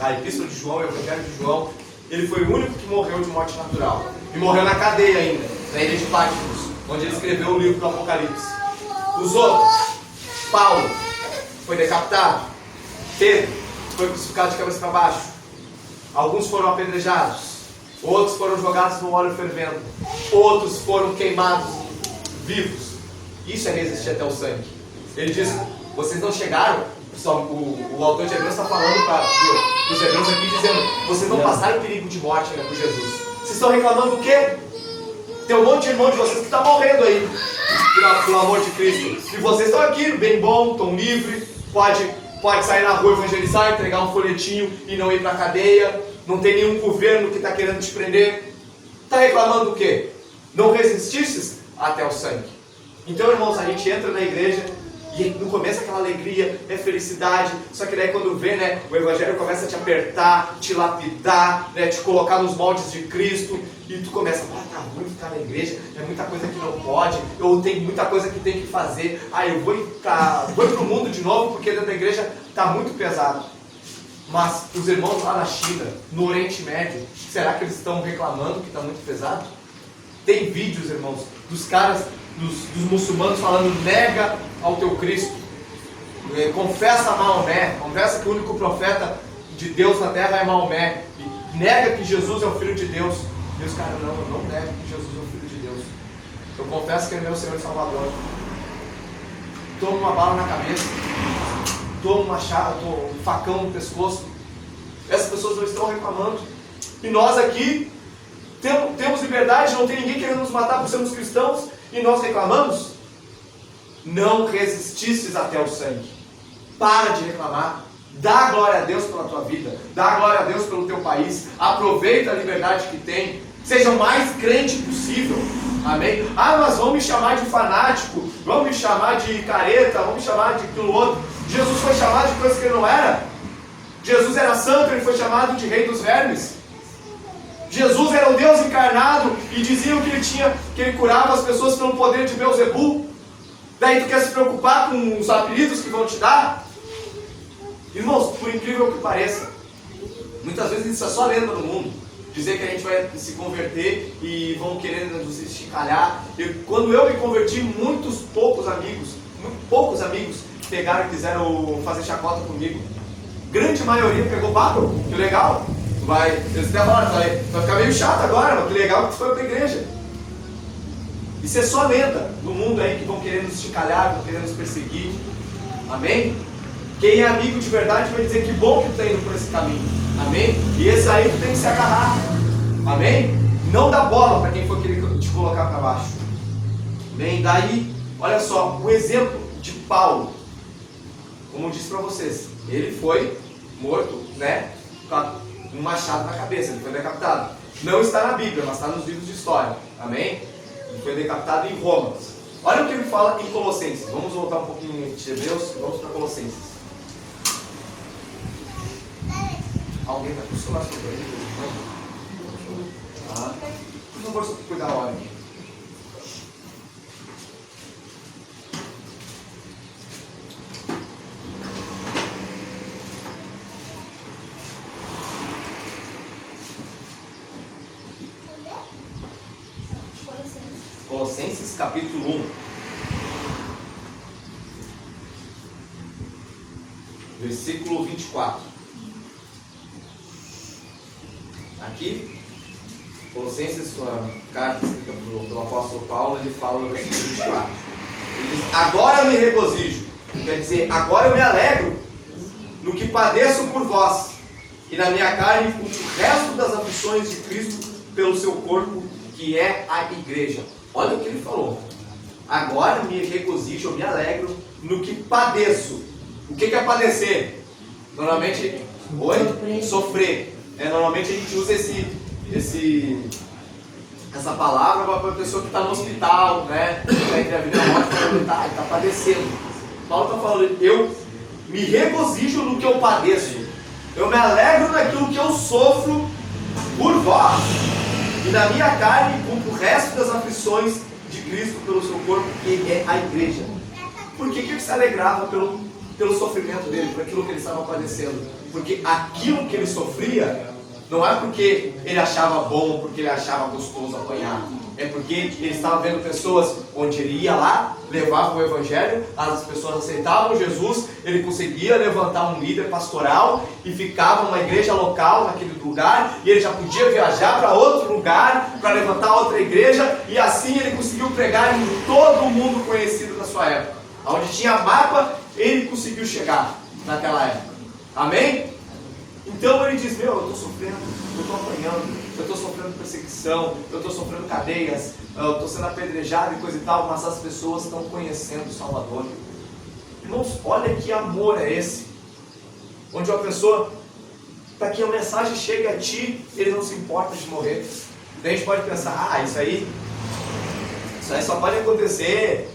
a epístola de João, o evangelho de João, ele foi o único que morreu de morte natural. E morreu na cadeia ainda, na ilha de Patmos, onde ele escreveu o livro do Apocalipse. Os outros, Paulo, foi decapitado. Pedro foi crucificado de cabeça para baixo. Alguns foram apedrejados. Outros foram jogados no óleo fervendo. Outros foram queimados vivos. Isso é resistir até o sangue. Ele diz, vocês não chegaram, o autor de Hebreus está falando para os Hebreus aqui, dizendo, vocês não passaram perigo de morte ainda por Jesus. Vocês estão reclamando do quê? Tem um monte de irmão de vocês que está morrendo aí, pelo amor de Cristo. E vocês estão aqui, bem bom, estão livres, pode sair na rua evangelizar, entregar um folhetinho e não ir para a cadeia. Não tem nenhum governo que está querendo te prender. Está reclamando do quê? Não resististes até o sangue. Então, irmãos, a gente entra na igreja e no começo aquela alegria, é felicidade. Só que daí quando vê, né, o evangelho começa a te apertar, te lapidar, né, te colocar nos moldes de Cristo. E tu começa, tá ruim ficar na igreja, é muita coisa que não pode, ou tem muita coisa que tem que fazer. Eu vou pro mundo de novo porque dentro da igreja está muito pesado. Mas os irmãos lá na China, no Oriente Médio, será que eles estão reclamando que está muito pesado? Tem vídeos, irmãos, dos caras, dos muçulmanos falando, nega ao teu Cristo, confessa a Maomé, confessa que o único profeta de Deus na terra é Maomé, e nega que Jesus é o Filho de Deus. E os caras, não nego que Jesus é o Filho de Deus. Eu confesso que ele é meu Senhor e Salvador. Toma uma bala na cabeça, toma uma chave, um facão no pescoço. Essas pessoas não estão reclamando. E nós aqui temos liberdade, não tem ninguém querendo nos matar por sermos cristãos, e nós reclamamos? Não resististes até o sangue. Para de reclamar. Dá glória a Deus pela tua vida. Dá glória a Deus pelo teu país. Aproveita a liberdade que tem. Seja o mais crente possível. Amém? Mas vão me chamar de fanático, vão me chamar de careta, vão me chamar de aquilo outro. Jesus foi chamado de coisas que ele não era. Jesus era santo, ele foi chamado de rei dos vermes. Jesus era o Deus encarnado e diziam que ele curava as pessoas pelo poder de Beelzebul. Daí tu quer se preocupar com os apelidos que vão te dar? Irmãos, por incrível que pareça, muitas vezes isso é só lenda no mundo. Dizer que a gente vai se converter e vão querendo nos esticalhar. Quando eu me converti, poucos amigos pegaram e quiseram fazer chacota comigo. Grande maioria pegou, papo, que legal. Eles até falaram, vai ficar meio chato agora, mas que legal que tu foi para a igreja. Isso é só lenda no mundo aí que vão querendo nos esticalhar, vão querendo nos perseguir. Amém? Quem é amigo de verdade vai dizer que bom que tu está indo por esse caminho. Amém? E esse aí tu tem que se agarrar. Amém? Não dá bola para quem for querer te colocar para baixo. Amém? Daí, olha só, o exemplo de Paulo. Como eu disse para vocês, ele foi morto, né? Com um machado na cabeça, ele foi decapitado. Não está na Bíblia, mas está nos livros de história. Amém? Ele foi decapitado em Roma. Olha o que ele fala em Colossenses. Vamos voltar um pouquinho de Hebreus e vamos para Colossenses. Alguém vai com o celular sobre ele? Por favor, cuidar a hora aqui. Colossenses capítulo 1. Versículo 24. Aqui, Colossenses, sua carta escrita pelo apóstolo Paulo, ele fala no versículo 24. Ele diz, agora eu me regozijo. Quer dizer, agora eu me alegro no que padeço por vós, e na minha carne o resto das aflições de Cristo pelo seu corpo, que é a igreja. Olha o que ele falou. Agora me regozijo, eu me alegro no que padeço. O que é padecer? Normalmente, sofrer. Normalmente a gente usa essa palavra para a pessoa que está no hospital, né? Está entre a vida e a morte, está padecendo. Paulo está falando, eu me regozijo no que eu padeço. Eu me alegro naquilo que eu sofro por vós. E na minha carne cumpro o resto das aflições de Cristo pelo seu corpo, que é a igreja. Por que ele se alegrava pelo sofrimento dele, por aquilo que ele estava padecendo? Porque aquilo que ele sofria não é porque ele achava bom, porque ele achava gostoso apanhar. É porque ele estava vendo pessoas onde ele ia lá, levava o evangelho, as pessoas aceitavam Jesus, ele conseguia levantar um líder pastoral e ficava uma igreja local naquele lugar, e ele já podia viajar para outro lugar, para levantar outra igreja, e assim ele conseguiu pregar em todo o mundo conhecido da sua época. Onde tinha mapa, ele conseguiu chegar naquela época. Amém? Então ele diz, eu estou sofrendo, eu estou apanhando, eu estou sofrendo perseguição, eu estou sofrendo cadeias, eu estou sendo apedrejado e coisa e tal, mas as pessoas estão conhecendo o Salvador. Irmãos, olha que amor é esse, onde uma pessoa, para que a mensagem chegue a ti, ele não se importa de morrer. Daí a gente pode pensar, isso aí só pode acontecer,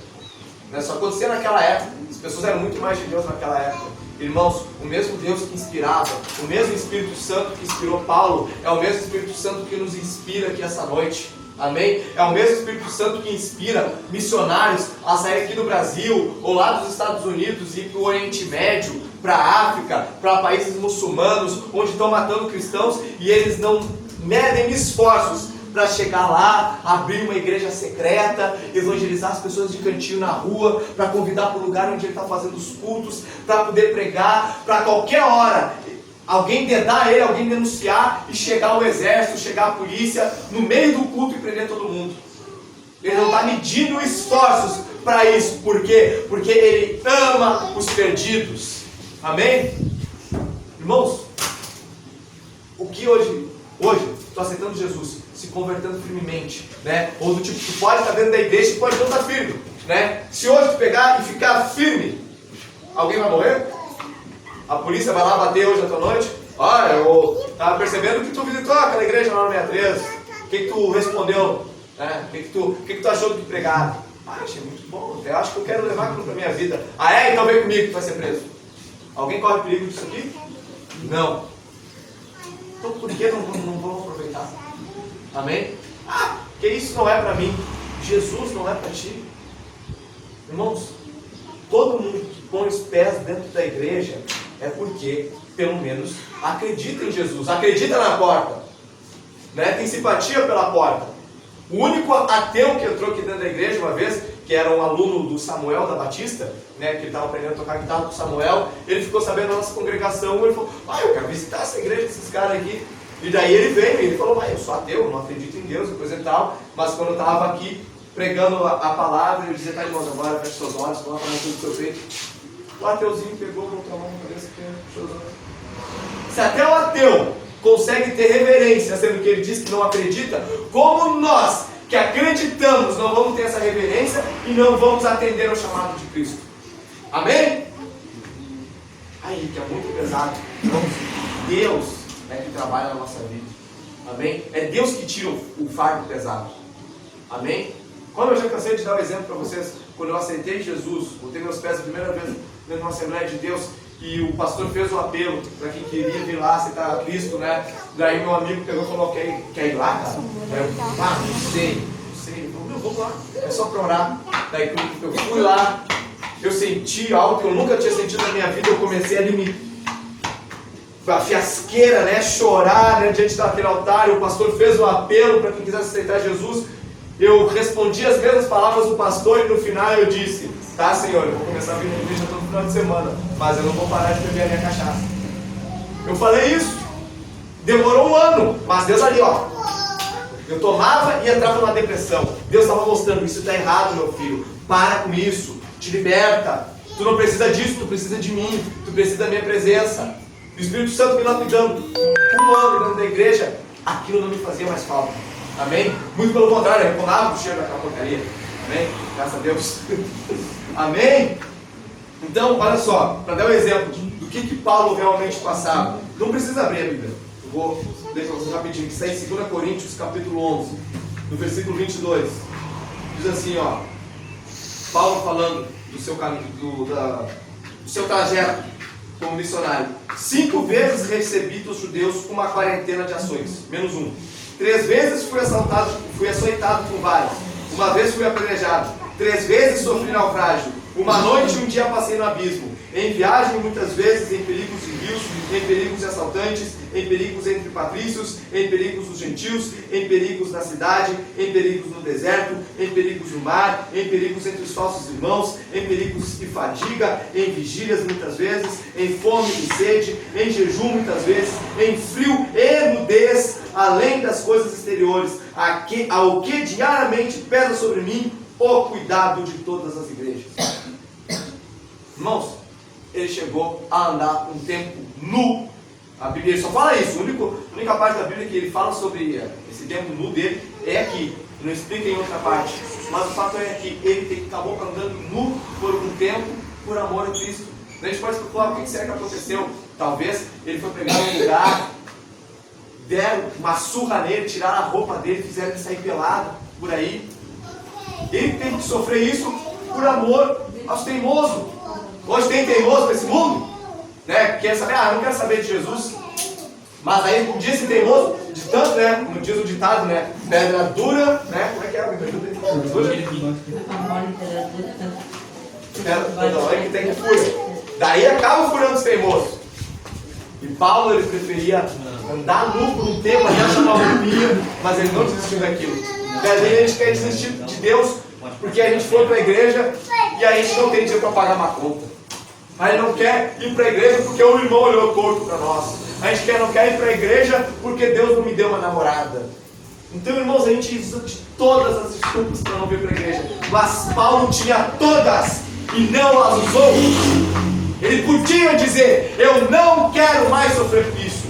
né? Só acontecia naquela época, as pessoas eram muito mais de Deus naquela época. Irmãos, o mesmo Deus que inspirava, o mesmo Espírito Santo que inspirou Paulo, é o mesmo Espírito Santo que nos inspira aqui essa noite. Amém? É o mesmo Espírito Santo que inspira missionários a sair aqui do Brasil, ou lá dos Estados Unidos, e ir para o Oriente Médio, para a África, para países muçulmanos, onde estão matando cristãos, e eles não medem esforços para chegar lá, abrir uma igreja secreta, evangelizar as pessoas de cantinho na rua, para convidar para o lugar onde ele está fazendo os cultos, para poder pregar, para qualquer hora alguém dedar ele, alguém denunciar e chegar o exército, chegar a polícia no meio do culto e prender todo mundo. Ele não está medindo esforços para isso. Por quê? Porque ele ama os perdidos. Amém? Irmãos, o que hoje estou aceitando Jesus, se convertendo firmemente, né? Ou do tipo, tu pode estar dentro da igreja e pode não estar firme, né? Se hoje tu pegar e ficar firme, alguém vai morrer? A polícia vai lá bater hoje à tua noite? Olha, eu estava percebendo que tu visitou aquela igreja lá no 63. O que tu respondeu? Né? O que tu achou do que pregaram? Achei muito bom, eu acho que eu quero levar aquilo para a minha vida. Então vem comigo que tu vai ser preso. Alguém corre perigo disso aqui? Não. Então por que não vamos aproveitar? Amém? Que isso não é para mim. Jesus não é para ti. Irmãos, todo mundo que põe os pés dentro da igreja é porque, pelo menos, acredita em Jesus, acredita na porta, né? Tem simpatia pela porta. O único ateu que entrou aqui dentro da igreja uma vez, que era um aluno do Samuel da Batista, né, que ele estava aprendendo a tocar guitarra com o Samuel, ele ficou sabendo da nossa congregação, ele falou, eu quero visitar essa igreja desses caras aqui. E daí ele veio e ele falou, eu sou ateu, não acredito em Deus e coisa e tal, mas quando eu estava aqui pregando a palavra, eu dizia, tá, irmãos, agora fecha seus olhos, coloca a mão no seu peito. O ateuzinho pegou, botou a mão na cabeça e fechou os olhos. Se até o ateu consegue ter reverência, sendo que ele diz que não acredita, como nós, que acreditamos, não vamos ter essa reverência e não vamos atender ao chamado de Cristo. Amém? Aí, que é muito pesado. Deus é que trabalha na nossa vida. Amém? É Deus que tira o fardo pesado. Amém? Como eu já cansei de dar um exemplo para vocês, quando eu aceitei Jesus, botei meus pés a primeira vez dentro de uma Assembleia de Deus, e o pastor fez o apelo para quem queria vir lá aceitar a Cristo, né? Daí meu amigo pegou e falou, quer ir lá, cara? Não sei. Ele falou, vamos lá, é só para orar. Daí eu fui lá, eu senti algo que eu nunca tinha sentido na minha vida, eu comecei a fiasqueira, né? Chorar, né? Diante daquele altar, e o pastor fez o apelo para quem quisesse aceitar Jesus. Eu respondi as mesmas palavras do pastor e no final eu disse, tá, Senhor, eu vou começar a vir na igreja todo final de semana, mas eu não vou parar de beber a minha cachaça. Eu falei isso, demorou um ano, mas Deus ali, eu tomava e entrava numa depressão. Deus estava mostrando, isso está errado, meu filho, para com isso, te liberta, tu não precisa disso, tu precisa de mim, tu precisa da minha presença. O Espírito Santo me lapidando, um ano dentro da igreja, aquilo não me fazia mais falta. Amém? Muito pelo contrário, eu reclamava o cheiro daquela porcaria. Amém? Graças a Deus. Amém? Então, olha só, para dar um exemplo do que Paulo realmente passava. Não precisa abrir a Bíblia. Eu vou ler para vocês rapidinho, que está em 2 Coríntios, capítulo 11, no versículo 22. Diz assim, Paulo falando do seu caminho, do seu trajeto como missionário. 5 vezes recebi dos judeus uma quarentena de ações, menos 1. 3 vezes fui açoitado por vários. 1 vez fui apedrejado. 3 vezes sofri naufrágio. 1 noite e 1 dia passei no abismo. Em viagem, muitas vezes, em perigos de rios, em perigos de assaltantes, em perigos entre patrícios, em perigos dos gentios, em perigos na cidade, em perigos no deserto, em perigos no mar, em perigos entre os falsos irmãos, em perigos e fadiga, em vigílias muitas vezes, em fome e sede, em jejum muitas vezes, em frio e nudez, além das coisas exteriores, ao que diariamente pesa sobre mim o cuidado de todas as igrejas. Irmãos, ele chegou a andar um tempo nu. A Bíblia só fala isso. A única parte da Bíblia que ele fala sobre esse tempo nu dele é aqui. Não explica em outra parte. Mas o fato é que ele acabou andando nu por um tempo por amor a Cristo. A gente pode especular o que será que aconteceu. Talvez ele foi pregar num lugar, deram uma surra nele, tiraram a roupa dele, fizeram ele sair pelado por aí. Ele teve que sofrer isso por amor aos teimosos. Hoje tem teimoso nesse mundo, né? Quer saber, não quero saber de Jesus. Mas aí diz teimoso, de tanto, né? Como diz o ditado, né? Pedra dura, né? Como é que é? Pedra dura que tem que fura. Daí acaba furando os teimosos. E Paulo, ele preferia andar nu por um tempo, até achar uma roupinha, mas ele não desistiu daquilo. E às vezes a gente quer desistir de Deus porque a gente foi para a igreja e a gente não tem dinheiro para pagar uma conta. A gente não quer ir para a igreja porque o irmão olhou torto para nós. A gente não quer ir para a igreja porque Deus não me deu uma namorada. Então, irmãos, a gente usa de todas as desculpas para não vir para a igreja. Mas Paulo tinha todas e não as usou. Ele podia dizer, eu não quero mais sofrer por isso.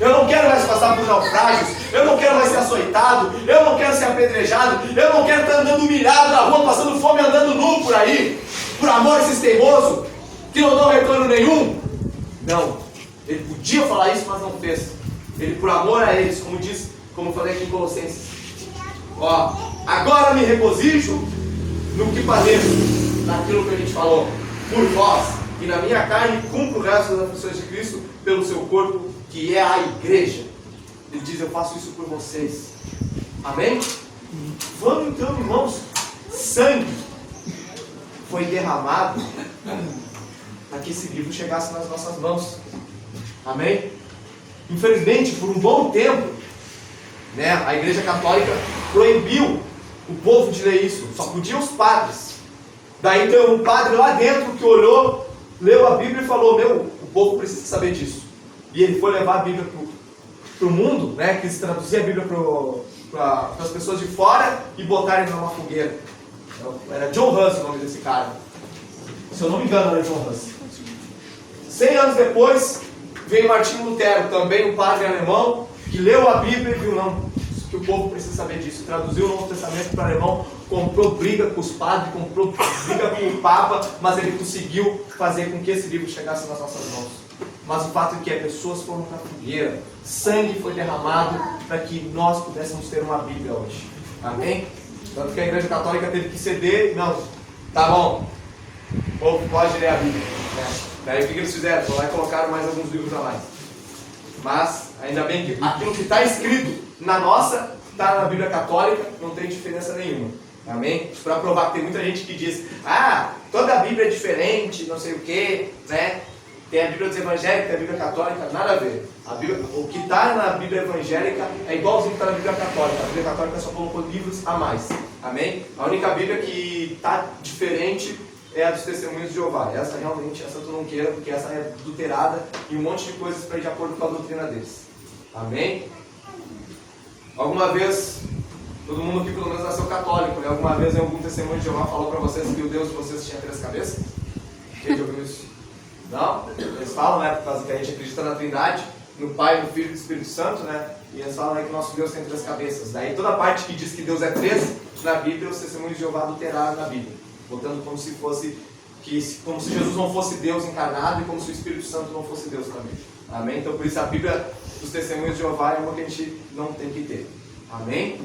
Eu não quero mais passar por naufrágios. Eu não quero mais ser açoitado. Eu não quero ser apedrejado. Eu não quero estar andando humilhado na rua, passando fome, andando nu por aí. Por amor a esses teimosos que não dão retorno nenhum. Não. Ele podia falar isso, mas não fez. Ele, por amor a eles, como eu falei aqui em Colossenses. Agora me regozijo no que padeço, naquilo que a gente falou. Por vós, e na minha carne cumpro o resto das aflições de Cristo pelo seu corpo, que é a igreja. Ele diz, eu faço isso por vocês. Amém? Vamos então, irmãos. Sangue foi derramado para que esse livro chegasse nas nossas mãos. Amém? Infelizmente, por um bom tempo, né, a Igreja Católica proibiu o povo de ler isso, só podiam os padres. Daí tem um padre lá dentro que olhou, leu a Bíblia e falou: o povo precisa saber disso. E ele foi levar a Bíblia para o mundo, né, quis traduzir a Bíblia para as pessoas de fora e botarem numa fogueira. Era John Huss o nome desse cara. Se eu não me engano, era John Huss. 100 anos depois, veio Martinho Lutero, também um padre alemão, que leu a Bíblia e viu, não, que o povo precisa saber disso. Traduziu o Novo Testamento para alemão, comprou briga com os padres, comprou briga com o Papa, mas ele conseguiu fazer com que esse livro chegasse nas nossas mãos. Mas o fato é que pessoas foram para a fogueira, sangue foi derramado para que nós pudéssemos ter uma Bíblia hoje. Amém? Tanto que a Igreja Católica teve que ceder, não, tá bom, o povo pode ler a Bíblia. Daí o que eles fizeram? Foram lá e colocaram mais alguns livros a mais. Mas, ainda bem que aquilo que está escrito na nossa, está na Bíblia Católica, não tem diferença nenhuma. Amém? Para provar que tem muita gente que diz: toda a Bíblia é diferente, não sei o que, né? Tem a Bíblia dos evangélicos, tem a Bíblia católica, nada a ver. O que está na Bíblia evangélica é igualzinho que está na Bíblia católica. A Bíblia católica só colocou livros a mais. Amém? A única Bíblia que está diferente é a dos Testemunhos de Jeová. Essa realmente, essa tu não queira, porque essa é adulterada e um monte de coisas para ir de acordo com a doutrina deles. Amém? Alguma vez, todo mundo aqui pelo menos nasceu católico, né? Alguma vez em algum Testemunho de Jeová falou para vocês que o Deus de vocês tinha 3 cabeças? Quem já ouviu isso? Não? Eles falam, né? Por causa que a gente acredita na Trindade, no Pai, no Filho e no Espírito Santo, né? E eles falam, né, que o nosso Deus tem 3 cabeças. Daí toda a parte que diz que Deus é 3 na Bíblia, os Testemunhos de Jeová adulteraram na Bíblia, botando como se fosse como se Jesus não fosse Deus encarnado e como se o Espírito Santo não fosse Deus também. Amém? Então por isso a Bíblia dos Testemunhos de Jeová é uma que a gente não tem que ter. Amém?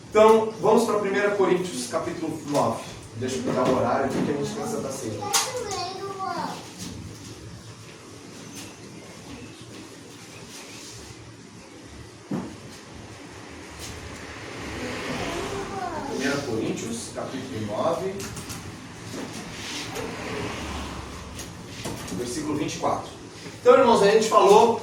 Então vamos para 1 Coríntios capítulo 9. Deixa eu pegar o horário aqui que a gente pensa da ceia. 1 Coríntios, capítulo 9, versículo 24. Então, irmãos, a gente falou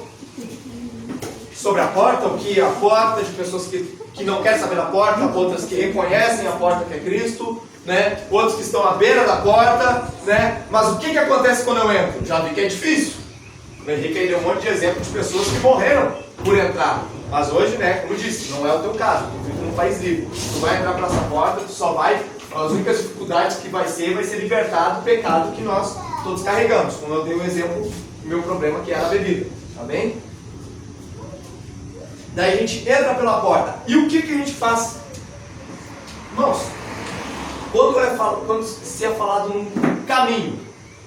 sobre a porta, o que a porta, de pessoas que não querem saber da porta, outras que reconhecem a porta que é Cristo, né? Outros que estão à beira da porta, né? Mas o que acontece quando eu entro? Já vi que é difícil. O Henrique aí deu um monte de exemplo de pessoas que morreram por entrar. Mas hoje, né, como eu disse, não é o teu caso. Tu vive num país livre. Tu vai entrar para essa porta, tu só vai... As únicas dificuldades que vai ser libertado do pecado que nós todos carregamos. Como eu dei um exemplo do meu problema, que era a bebida. Amém? Daí a gente entra pela porta. E o que a gente faz? Irmãos, quando se é falado num caminho,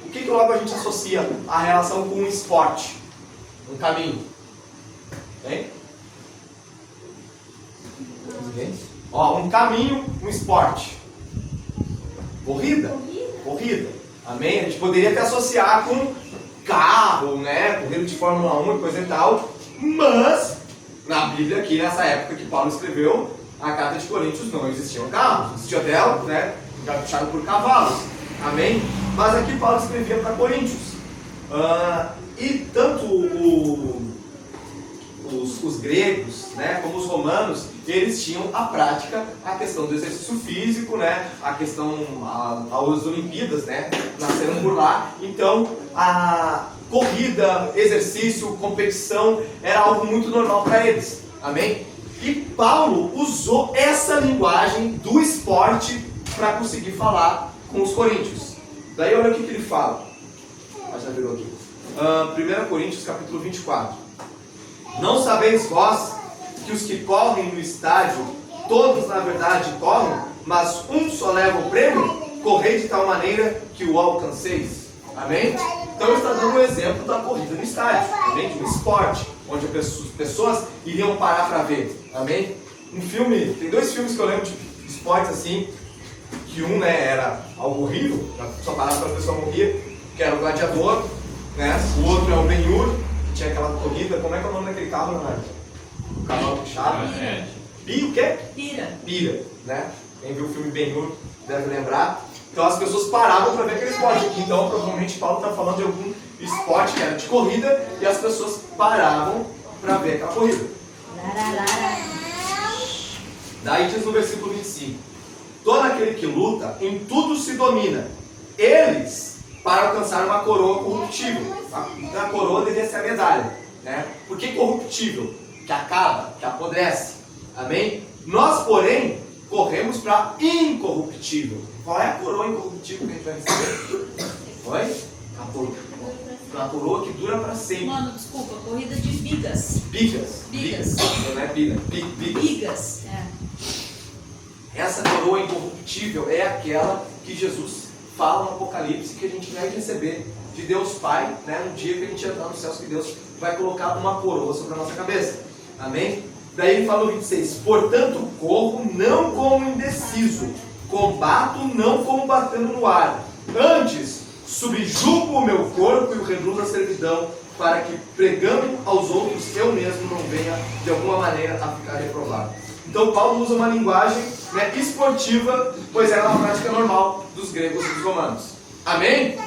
o que logo a gente associa a relação com um esporte? Um caminho. Tem? Ó, um caminho, um esporte. Corrida. Amém? A gente poderia até associar com carro, né? Corrida de Fórmula 1 e coisa e tal. Mas, na Bíblia aqui, nessa época que Paulo escreveu a carta de Coríntios, não existiam carros. Existia até, né? Puxado por cavalos. Amém? Mas aqui Paulo escrevia para Coríntios. E tanto os gregos, né, como os romanos, eles tinham a prática, a questão do exercício físico, né, a questão, as Olimpíadas, né, nasceram por lá. Então, a corrida, exercício, competição, era algo muito normal para eles. Amém? E Paulo usou essa linguagem do esporte para conseguir falar com os coríntios. Daí olha o que ele fala. Já virou aqui. 1 Coríntios capítulo 24. Não sabeis vós que os que correm no estádio, todos na verdade correm, mas um só leva o prêmio? Correi de tal maneira que o alcanceis. Amém? Então ele está dando um exemplo da corrida no estádio. Amém? De um esporte, onde as pessoas iriam parar para ver. Amém? Tem 2 filmes que eu lembro de esportes assim, que um, né, era algo horrível, só parava para a pessoa morrer, que era o Gladiador, né? O outro é o Ben-Hur, que tinha aquela corrida. Como é que é o nome daquele carro, Leonardo? O cavalo puxado? O quê? Pira, né? Quem viu o filme Ben-Hur deve lembrar. Então as pessoas paravam para ver aquele esporte. Então provavelmente Paulo está falando de algum esporte que era de corrida e as pessoas paravam para ver aquela corrida. Daí diz no versículo 25: todo aquele que luta, em tudo se domina. Eles, para alcançar uma coroa corruptível. A coroa deveria ser a medalha, né? Por que corruptível? Que acaba, que apodrece. Amém? Nós, porém, corremos para incorruptível. Qual é a coroa incorruptível que a gente vai receber? Oi? A coroa que dura para sempre. Mano, desculpa, corrida de bigas. Bigas. Não é biga. Bigas. Essa coroa incorruptível é aquela que Jesus fala no Apocalipse que a gente vai receber de Deus Pai, né? No dia que a gente entrar nos céus, que Deus vai colocar uma coroa sobre a nossa cabeça. Amém? Daí ele fala no 26: portanto corro não como indeciso, combato não como batendo no ar, antes subjugo o meu corpo e o reduzo à servidão, para que pregando aos outros eu mesmo não venha de alguma maneira a ficar reprovado. Então Paulo usa uma linguagem, né, esportiva, pois era uma prática normal dos gregos e dos romanos. Amém?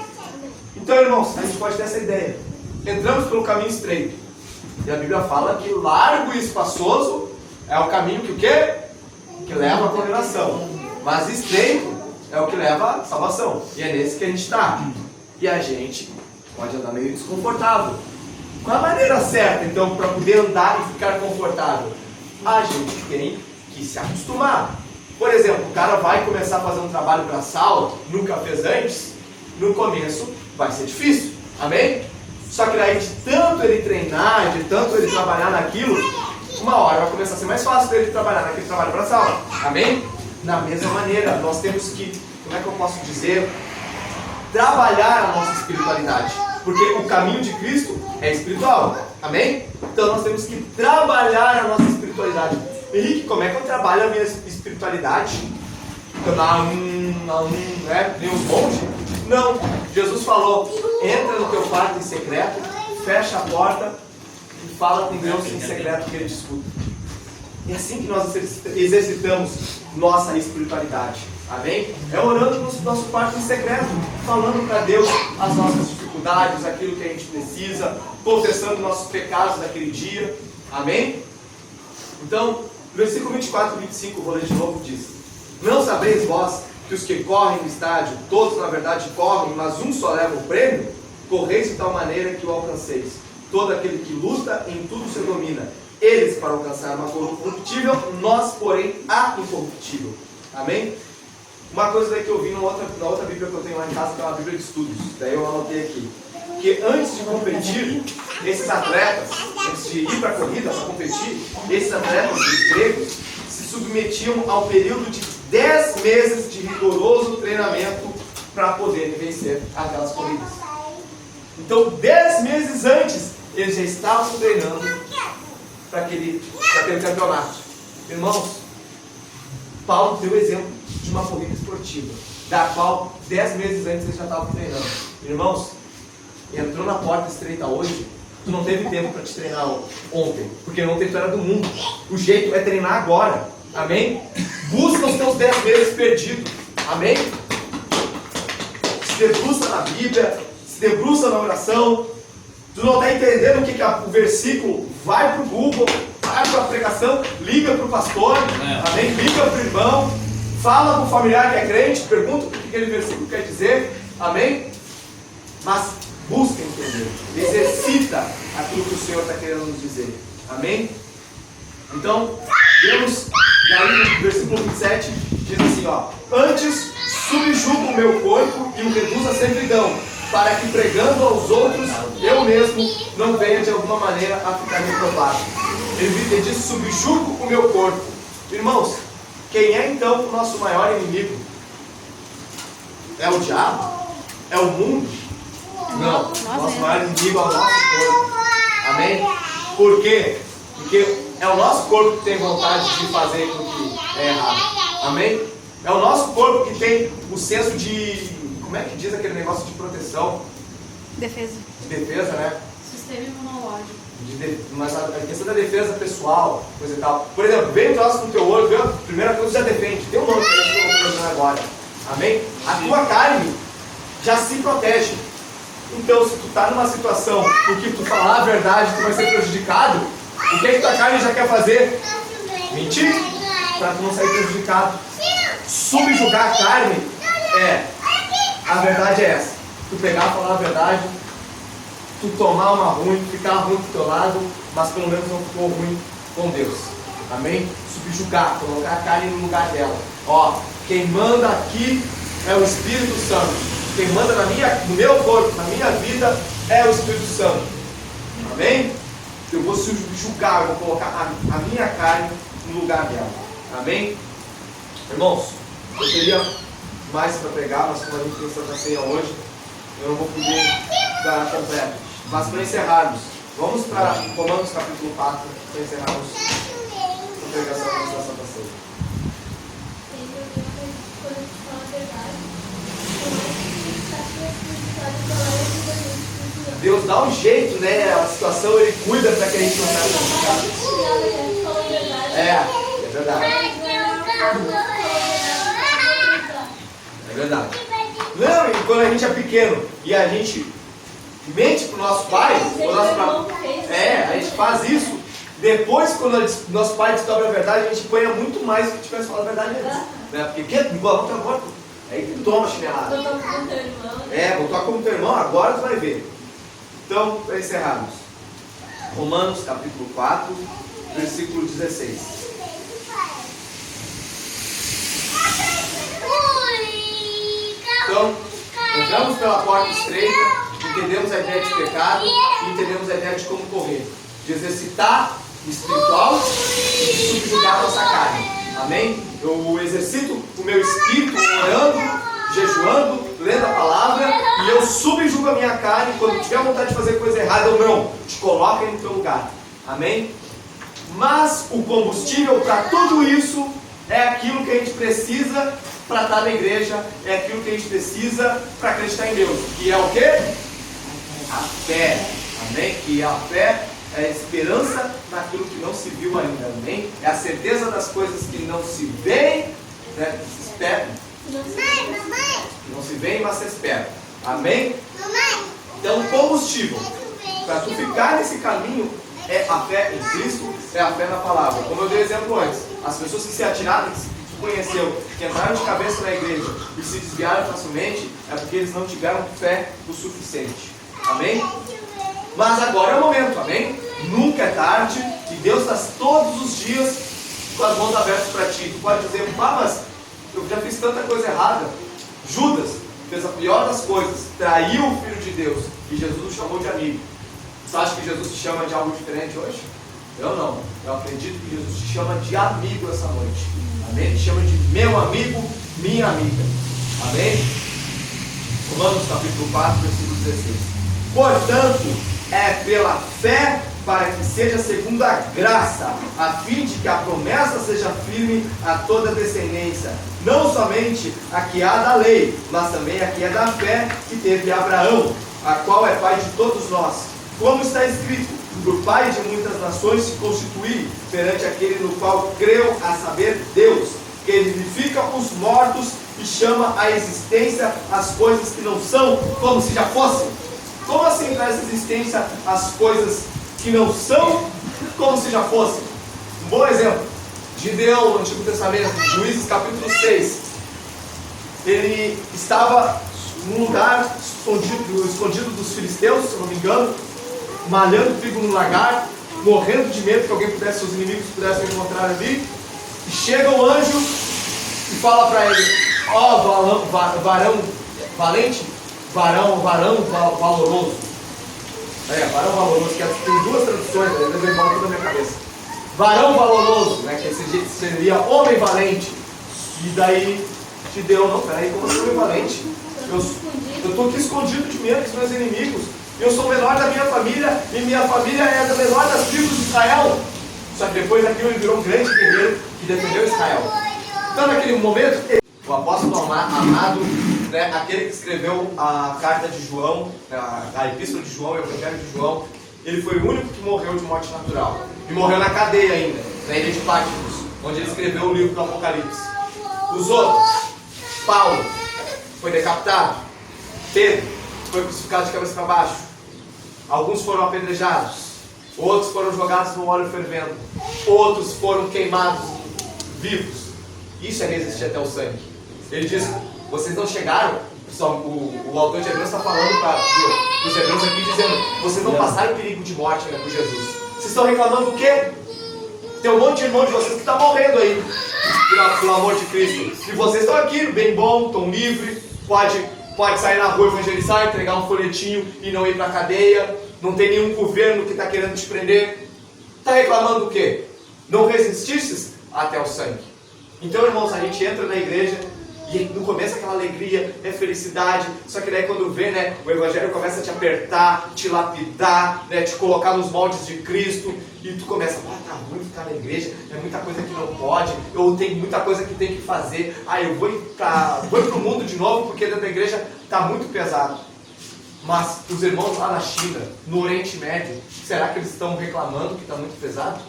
Então, irmãos, a gente pode ter essa ideia. Entramos pelo caminho estreito. E a Bíblia fala que largo e espaçoso é o caminho que o quê? Que leva à condenação. Mas estreito é o que leva à salvação. E é nesse que a gente está. E a gente pode andar meio desconfortável. Qual a maneira certa, então, para poder andar e ficar confortável? A gente tem que se acostumar. Por exemplo, o cara vai começar a fazer um trabalho para a sala, nunca fez antes. No começo vai ser difícil. Amém? Só que daí, de tanto ele treinar, de tanto ele trabalhar naquilo, uma hora vai começar a ser mais fácil ele trabalhar naquele trabalho para a sala. Amém? Da mesma maneira, nós temos que, como é que eu posso dizer, trabalhar a nossa espiritualidade. Porque o caminho de Cristo é espiritual. Amém? Então nós temos que trabalhar a nossa espiritualidade. Henrique, como é que eu trabalho a minha espiritualidade? Né? Nem os monges? Não. Jesus falou: entra no teu quarto em secreto, fecha a porta e fala com Deus em secreto que Ele te escuta. É assim que nós exercitamos nossa espiritualidade. Amém? É orando no nosso quarto em secreto, falando para Deus as nossas dificuldades, aquilo que a gente precisa, confessando nossos pecados daquele dia. Amém? Então, versículo 24 e 25, vou ler de novo, diz: não sabeis vós que os que correm no estádio, todos na verdade correm, mas um só leva o prêmio? Correis de tal maneira que o alcanceis. Todo aquele que luta, em tudo se domina. Eles para alcançar uma coroa corruptível, nós, porém, a incorruptível. Amém? Uma coisa daí que eu vi na outra Bíblia que eu tenho lá em casa, que é uma Bíblia de estudos. Daí eu anotei aqui. Que antes de competir, esses atletas, antes de ir para a corrida, para competir, esses atletas, os gregos, se submetiam ao período de 10 meses de rigoroso treinamento para poderem vencer aquelas corridas. Então, 10 meses antes, eles já estavam treinando para aquele campeonato. Irmãos, Paulo deu exemplo de uma corrida esportiva, da qual 10 meses antes eles já estavam treinando. Irmãos, entrou na porta estreita hoje, tu não teve tempo para te treinar ontem, porque ontem tu era do mundo. O jeito é treinar agora. Amém? Busca os teus 10 meses perdidos. Amém? Se debruça na Bíblia, se debruça na oração. Tu não está entendendo o que é o versículo? Vai para o Google, vai para a pregação, liga para o pastor, amém? Liga para o irmão, fala com o familiar que é crente, pergunta o que aquele versículo quer dizer, amém? Mas busca entender, exercita aquilo que o Senhor está querendo nos dizer, amém? Então, Deus, daí no versículo 27, diz assim, ó: antes subjugo o meu corpo e o reduzo à servidão, para que pregando aos outros, eu mesmo não venha de alguma maneira a ficar reprovado. Ele diz: subjugo o meu corpo. Irmãos, quem é então o nosso maior inimigo? É o diabo? É o mundo? Não, nosso maior inimigo é o nosso corpo. Amém? Por quê? Porque é o nosso corpo que tem vontade de fazer aquilo que é errado. Amém? É o nosso corpo que tem o senso de... Como é que diz aquele negócio de proteção? Defesa. De defesa, né? Sistema imunológico. Mas a questão da defesa pessoal, coisa e tal. Por exemplo, veio um troço no teu olho, veio a primeira coisa já defende. Tem um nome que eu não vou agora. Amém? A tua carne já se protege. Então, se tu está numa situação em que tu falar a verdade, tu vai ser prejudicado, o que a tua carne já quer fazer? Mentir, para tu não sair prejudicado. Subjugar a carne a verdade é essa. Tu pegar, falar a verdade, tu tomar uma ruim, ficar ruim do teu lado, mas pelo menos não ficou ruim com Deus. Amém? Subjugar, colocar a carne no lugar dela. Ó, quem manda aqui é o Espírito Santo. Quem manda no meu corpo, na minha vida, é o Espírito Santo. Amém? Eu vou subjugar, eu vou colocar a minha carne no lugar dela. Amém? Irmãos, eu teria mais para pregar, mas como a gente tem Santa Ceia hoje, eu não vou poder dar completo. Mas para encerrarmos, vamos para Romanos capítulo 4, para encerrarmos a pregação da Santa Ceia. Deus dá um jeito, né? A situação Ele cuida para que a gente não saia. É verdade. É verdade. Não, e quando a gente é pequeno e a gente mente pro nosso pai, a gente faz isso. Depois, quando nosso pai descobre a verdade, a gente põe muito mais do que tivesse falado a verdade antes. Né? Porque quer igual tá morto. Aí tu toma a chinelada. Botou como teu irmão, agora tu vai ver. Então, para encerrarmos, Romanos capítulo 4, versículo 16. Então, entramos pela porta estreita, entendemos a ideia de pecado e entendemos a ideia de como correr, de exercitar o espiritual e de subjugar a nossa carne. Amém? Eu exercito o meu espírito orando, jejuando, lendo a palavra, e eu subjugo a minha carne. Quando tiver vontade de fazer coisa errada, eu não, te coloco aí no teu lugar. Amém? Mas o combustível para tudo isso é aquilo que a gente precisa para estar na igreja, é aquilo que a gente precisa para acreditar em Deus, que é o quê? A fé. Amém? Que a fé é a esperança naquilo que não se viu ainda. Amém? É a certeza das coisas que não se veem, né? Que se esperam. Que não se veem, mas se esperam. Amém? Então, o combustível para tu ficar nesse caminho é a fé em Cristo, é a fé na palavra. Como eu dei exemplo antes, as pessoas que se atiraram, que tu conheceu, que entraram de cabeça na igreja e se desviaram facilmente, é porque eles não tiveram fé o suficiente. Amém? Mas agora é o momento, amém? Nunca é tarde e Deus está todos os dias com as mãos abertas para ti. Tu pode dizer, mas eu já fiz tanta coisa errada. Judas fez a pior das coisas, traiu o Filho de Deus e Jesus o chamou de amigo. Você acha que Jesus te chama de algo diferente hoje? Eu não. Eu acredito que Jesus te chama de amigo essa noite. Amém? Ele te chama de meu amigo, minha amiga. Amém? Romanos capítulo 4, versículo 16. Portanto, é pela fé para que seja segundo a graça, a fim de que a promessa seja firme a toda descendência, não somente a que há da lei, mas também a que é da fé que teve Abraão, a qual é pai de todos nós. Como está escrito, por pai de muitas nações se constituí perante aquele no qual creu, a saber, Deus, que ele vivifica os mortos e chama à existência as coisas que não são como se já fossem. Como assim traz existência as coisas que não são como se já fossem? Um bom exemplo, Gideão no Antigo Testamento, Juízes capítulo 6. Ele estava num lugar escondido dos filisteus, se eu não me engano, malhando trigo no lagar, morrendo de medo que alguém pudesse, seus inimigos pudessem encontrar ali. E chega um anjo e fala para ele: varão valente, varão valoroso. Varão valoroso, que tem duas traduções, às vezes eu falo tudo na minha cabeça. Varão valoroso, né, que esse seria homem valente. E daí te deu, não, peraí, como assim homem valente? Eu estou aqui escondido de medo dos meus inimigos. Eu sou o menor da minha família e minha família é a menor das tribos de Israel. Só que depois daquilo ele virou um grande guerreiro que defendeu Israel. Então naquele momento, o apóstolo amado, né, aquele que escreveu a carta de João, a epístola de João, o evangelho de João, ele foi o único que morreu de morte natural. E morreu na cadeia ainda, na ilha de Patmos, onde ele escreveu o livro do Apocalipse. Os outros, Paulo, foi decapitado. Pedro foi crucificado de cabeça para baixo. Alguns foram apedrejados. Outros foram jogados no óleo fervendo. Outros foram queimados vivos. Isso é resistir até o sangue. Ele diz, vocês não chegaram. O autor de Hebreus está falando para os Hebreus aqui, dizendo, vocês não passaram perigo de morte ainda por Jesus. Vocês estão reclamando do quê? Tem um monte de irmão de vocês que está morrendo aí, pelo amor de Cristo. E vocês estão aqui, bem bom, estão livres, pode sair na rua evangelizar, entregar um folhetinho e não ir para a cadeia. Não tem nenhum governo que está querendo te prender. Está reclamando do quê? Não resististes até o sangue. Então, irmãos, a gente entra na igreja e no começo aquela alegria, é felicidade. Só que daí quando vê, né, o evangelho começa a te apertar, te lapidar, né, te colocar nos moldes de Cristo. E tu começa, tá ruim ficar na igreja, é muita coisa que não pode, ou tem muita coisa que tem que fazer. Eu vou pro mundo de novo porque dentro da igreja está muito pesado. Mas os irmãos lá na China, no Oriente Médio, será que eles estão reclamando que está muito pesado?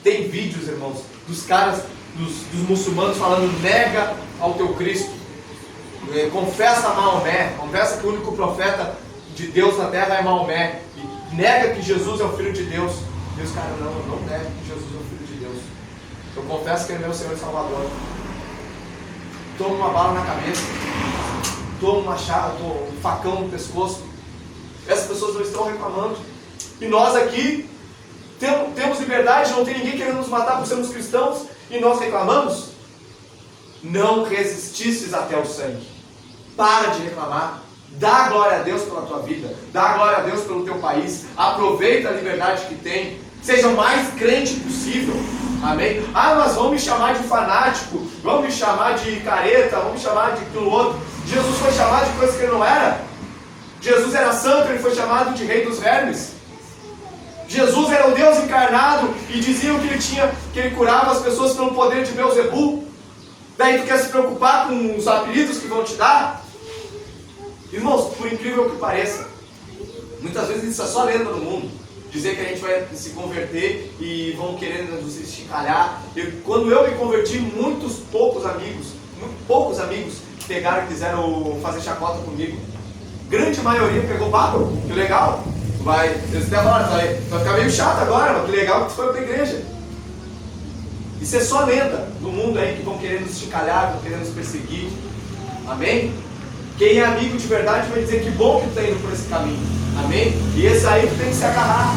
Tem vídeos, irmãos, dos caras, dos muçulmanos falando, nega ao teu Cristo, confessa a Maomé, confessa que o único profeta de Deus na terra é Maomé, e nega que Jesus é o Filho de Deus. E os caras, não nego que Jesus é o Filho de Deus. Eu confesso que ele é meu Senhor e Salvador. Toma uma bala na cabeça, toma uma machado, um facão no pescoço. Essas pessoas não estão reclamando. E nós aqui temos liberdade, não tem ninguém querendo nos matar por sermos cristãos, e nós reclamamos? Não resististes até o sangue. Para de reclamar. Dá glória a Deus pela tua vida. Dá glória a Deus pelo teu país. Aproveita a liberdade que tem. Seja o mais crente possível. Amém? Mas vão me chamar de fanático, vão me chamar de careta, vão me chamar de aquilo outro. Jesus foi chamado de coisa que ele não era. Jesus era santo, ele foi chamado de rei dos vermes. Jesus era o Deus encarnado e diziam que ele curava as pessoas pelo poder de Beelzebul. Daí tu quer se preocupar com os apelidos que vão te dar? Irmãos, por incrível que pareça, muitas vezes isso é só lenda no mundo. Dizer que a gente vai se converter e vão querendo nos esticalhar. Quando eu me converti, poucos amigos pegaram e quiseram fazer chacota comigo. Grande maioria pegou, que legal. Eles até falaram, vai ficar meio chato agora, mas que legal que tu foi para a igreja. Isso é só lenda no mundo aí que vão querendo nos esticalhar, vão querendo nos perseguir. Amém? Quem é amigo de verdade vai dizer que bom que tu está indo por esse caminho. Amém? E esse aí tu tem que se agarrar.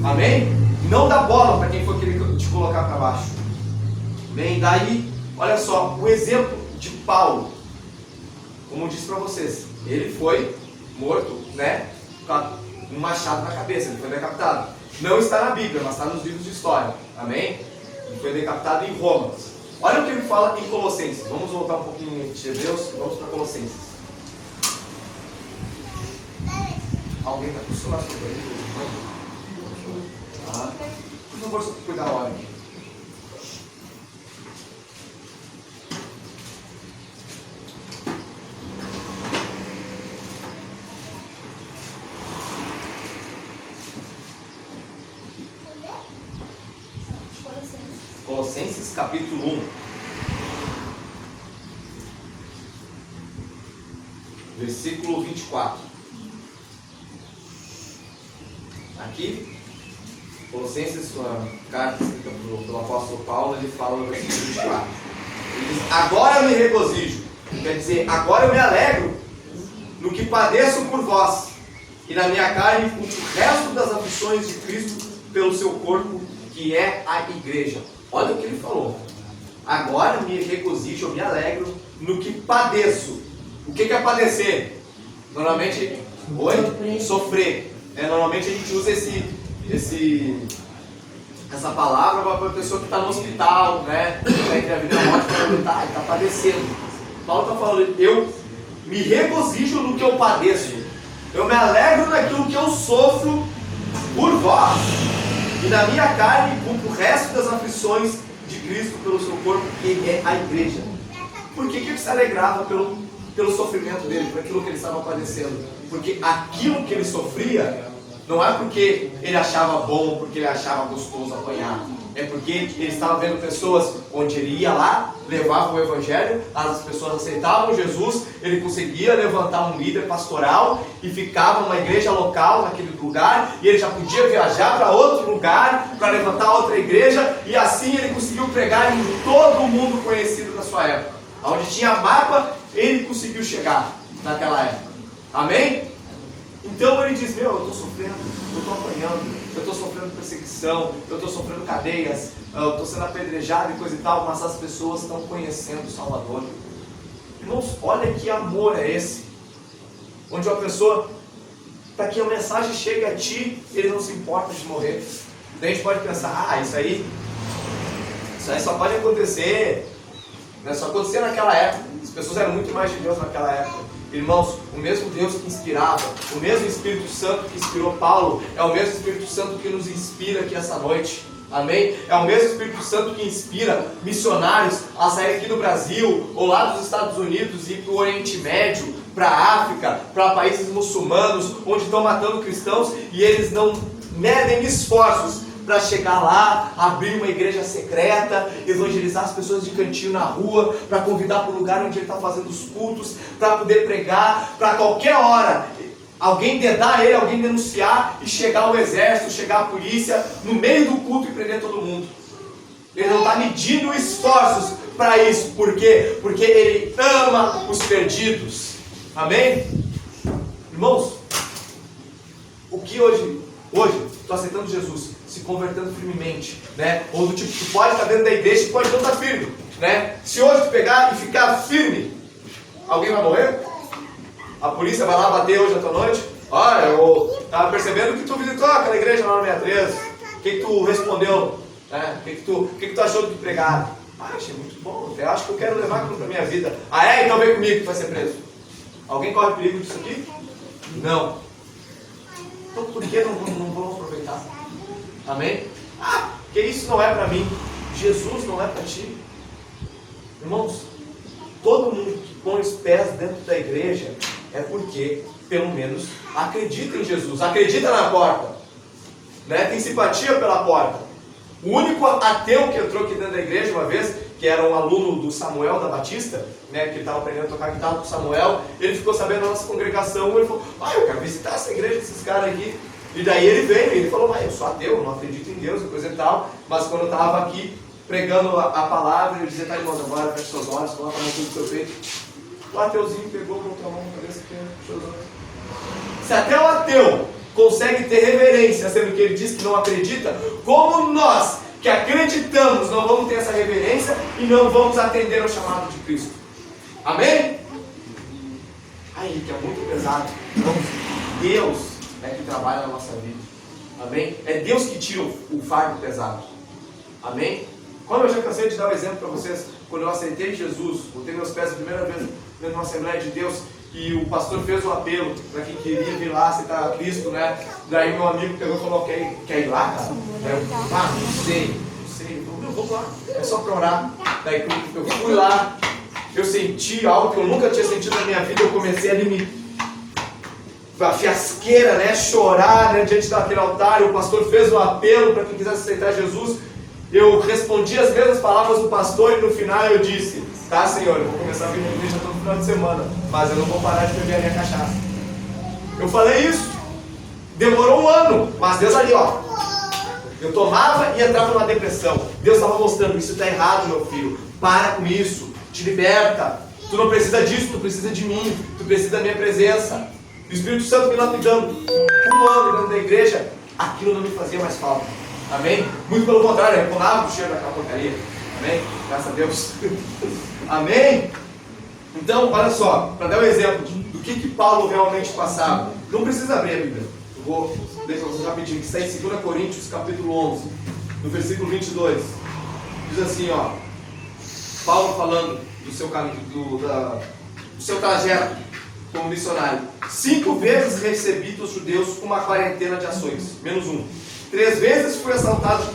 Amém? Não dá bola para quem for querer te colocar para baixo. Amém? Daí, olha só, o exemplo de Paulo. Como eu disse para vocês, ele foi morto, né? Com um machado na cabeça, ele foi decapitado. Não está na Bíblia, mas está nos livros de história. Amém? Ele foi decapitado em Roma. Olha o que ele fala em Colossenses. Vamos voltar um pouquinho de Hebreus e vamos para Colossenses. Alguém está com o celular sobre ele? Por favor, cuidar da hora aqui. Colossenses capítulo 1. Versículo 24. Aqui, Colossenses, uma carta escrita pelo apóstolo Paulo, ele fala no versículo 24. Ele diz, agora eu me regozijo. Quer dizer, agora eu me alegro no que padeço por vós, e na minha carne o resto das aflições de Cristo pelo seu corpo, que é a igreja. Olha o que ele falou. Agora eu me regozijo, eu me alegro no que padeço. O que é padecer? Normalmente, sofrer. Normalmente a gente usa essa palavra para a pessoa que está no hospital, né? Está entre a vida e a morte, está padecendo. Paulo está falando, eu me regozijo no que eu padeço. Eu me alegro naquilo que eu sofro por vós. E na minha carne cumpro o resto das aflições de Cristo pelo seu corpo, que é a igreja. Por que ele se alegrava pelo sofrimento dele, por aquilo que ele estava padecendo? Porque aquilo que ele sofria não é porque ele achava bom, porque ele achava gostoso apanhar. É porque ele estava vendo pessoas onde ele ia lá, levava o evangelho, as pessoas aceitavam Jesus, ele conseguia levantar um líder pastoral e ficava uma igreja local naquele lugar, e ele já podia viajar para outro lugar para levantar outra igreja, e assim ele conseguiu pregar em todo o mundo conhecido da sua época. Onde tinha mapa, ele conseguiu chegar naquela época. Amém? Então ele diz, eu estou sofrendo, eu estou apanhando, eu estou sofrendo perseguição, eu estou sofrendo cadeias, eu estou sendo apedrejado e coisa e tal, mas as pessoas estão conhecendo o Salvador. Irmãos, olha que amor é esse, onde uma pessoa, para que a mensagem chegue a ti, ele não se importa de morrer. Daí a gente pode pensar, isso aí só pode acontecer, né? Só acontecia naquela época, as pessoas eram muito mais de Deus naquela época. Irmãos, o mesmo Deus que inspirava, o mesmo Espírito Santo que inspirou Paulo, é o mesmo Espírito Santo que nos inspira aqui essa noite. Amém? É o mesmo Espírito Santo que inspira missionários a sair aqui do Brasil, ou lá dos Estados Unidos, e ir para o Oriente Médio, para a África, para países muçulmanos, onde estão matando cristãos, e eles não medem esforços para chegar lá, abrir uma igreja secreta, evangelizar as pessoas de cantinho na rua, para convidar para o lugar onde ele está fazendo os cultos, para poder pregar, para qualquer hora alguém dedar ele, alguém denunciar, e chegar o exército, chegar a polícia, no meio do culto e prender todo mundo. Ele não está medindo esforços para isso. Por quê? Porque ele ama os perdidos. Amém? Irmãos, o que hoje, estou aceitando Jesus, se convertendo firmemente, né? Ou do tipo, tu pode estar dentro da igreja e pode não estar firme, né? Se hoje tu pegar e ficar firme, alguém vai morrer? A polícia vai lá bater hoje à tua noite? Olha, eu estava percebendo que tu visitou aquela igreja lá no 63. O que tu respondeu? Né? O que tu achou do que pregaram? Achei muito bom, eu acho que eu quero levar aquilo para a minha vida. Então vem comigo que tu vai ser preso. Alguém corre perigo disso aqui? Não. Então por que não vamos aproveitar? Amém? Porque isso não é para mim. Jesus não é para ti. Irmãos, todo mundo que põe os pés dentro da igreja é porque, pelo menos, acredita em Jesus, acredita na porta, né? Tem simpatia pela porta. O único ateu que entrou aqui dentro da igreja uma vez, que era um aluno do Samuel da Batista, né, que estava aprendendo a tocar guitarra com o Samuel, ele ficou sabendo da nossa congregação, ele falou, eu quero visitar essa igreja desses caras aqui. E daí ele veio e ele falou, eu sou ateu, não acredito em Deus e coisa e tal, mas quando eu estava aqui pregando a palavra, eu dizia, irmãos, agora fecha seus olhos, coloca a mão no seu peito. O ateuzinho pegou, botou a mão na cabeça e fechou os olhos. Se até o ateu consegue ter reverência, sendo que ele diz que não acredita, como nós que acreditamos não vamos ter essa reverência e não vamos atender ao chamado de Cristo? Amém? Aí, que é muito pesado. Então, Deus é que trabalha na nossa vida. Amém? É Deus que tira o fardo pesado. Amém? Como eu já cansei de dar um exemplo para vocês, quando eu aceitei Jesus, botei meus pés a primeira vez dentro de uma Assembleia de Deus, e o pastor fez o apelo para quem queria vir lá aceitar a Cristo, né? Daí meu amigo pegou e falou, quer ir lá, cara? Não sei. Ele falou, vamos lá, é só para orar. Daí eu fui lá, eu senti algo que eu nunca tinha sentido na minha vida, eu comecei a fiasqueira, né? Chorar, né? Diante daquele altar, o pastor fez o apelo para quem quisesse aceitar Jesus. Eu respondi as mesmas palavras do pastor e no final eu disse, tá, Senhor, eu vou começar a vir na igreja todo final de semana, mas eu não vou parar de beber a minha cachaça. Eu falei isso. Demorou um ano, mas Deus ali, eu tomava e entrava numa depressão. Deus estava mostrando, isso está errado, meu filho. Para com isso, te liberta. Tu não precisa disso, tu precisa de mim, tu precisa da minha presença. O Espírito Santo me lapidando. Um ano dentro da igreja, aquilo não me fazia mais falta. Amém? Muito pelo contrário, eu reclamava do cheiro daquela porcaria. Amém? Graças a Deus. Amém? Então, olha só, para dar um exemplo do que Paulo realmente passava. Não precisa abrir a Bíblia. Eu vou ler para vocês rapidinho, que está em 2 Coríntios, capítulo 11, no versículo 22. Diz assim, Paulo falando do seu caminho, do seu trajeto como missionário. 5 vezes recebi dos judeus uma quarentena de açoites, menos 1. 3 vezes fui açoitado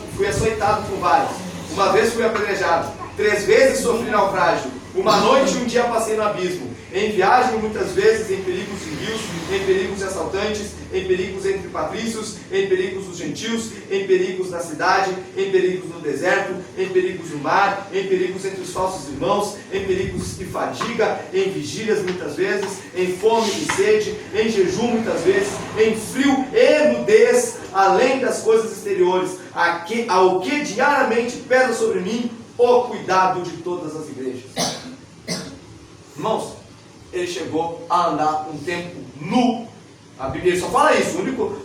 por vários. Uma vez fui apedrejado. 3 vezes sofri naufrágio. Uma noite e um dia passei no abismo. em viagem muitas vezes, em perigos de rios, em perigos de assaltantes, em perigos entre patrícios, em perigos dos gentios, em perigos na cidade, em perigos no deserto, em perigos no mar, em perigos entre os falsos irmãos, em perigos de fadiga, em vigílias muitas vezes, em fome e sede, em jejum muitas vezes, em frio e nudez, além das coisas exteriores, ao que diariamente pesa sobre mim o cuidado de todas as igrejas. Irmãos, ele chegou a andar um tempo nu. A Bíblia ele só fala isso. A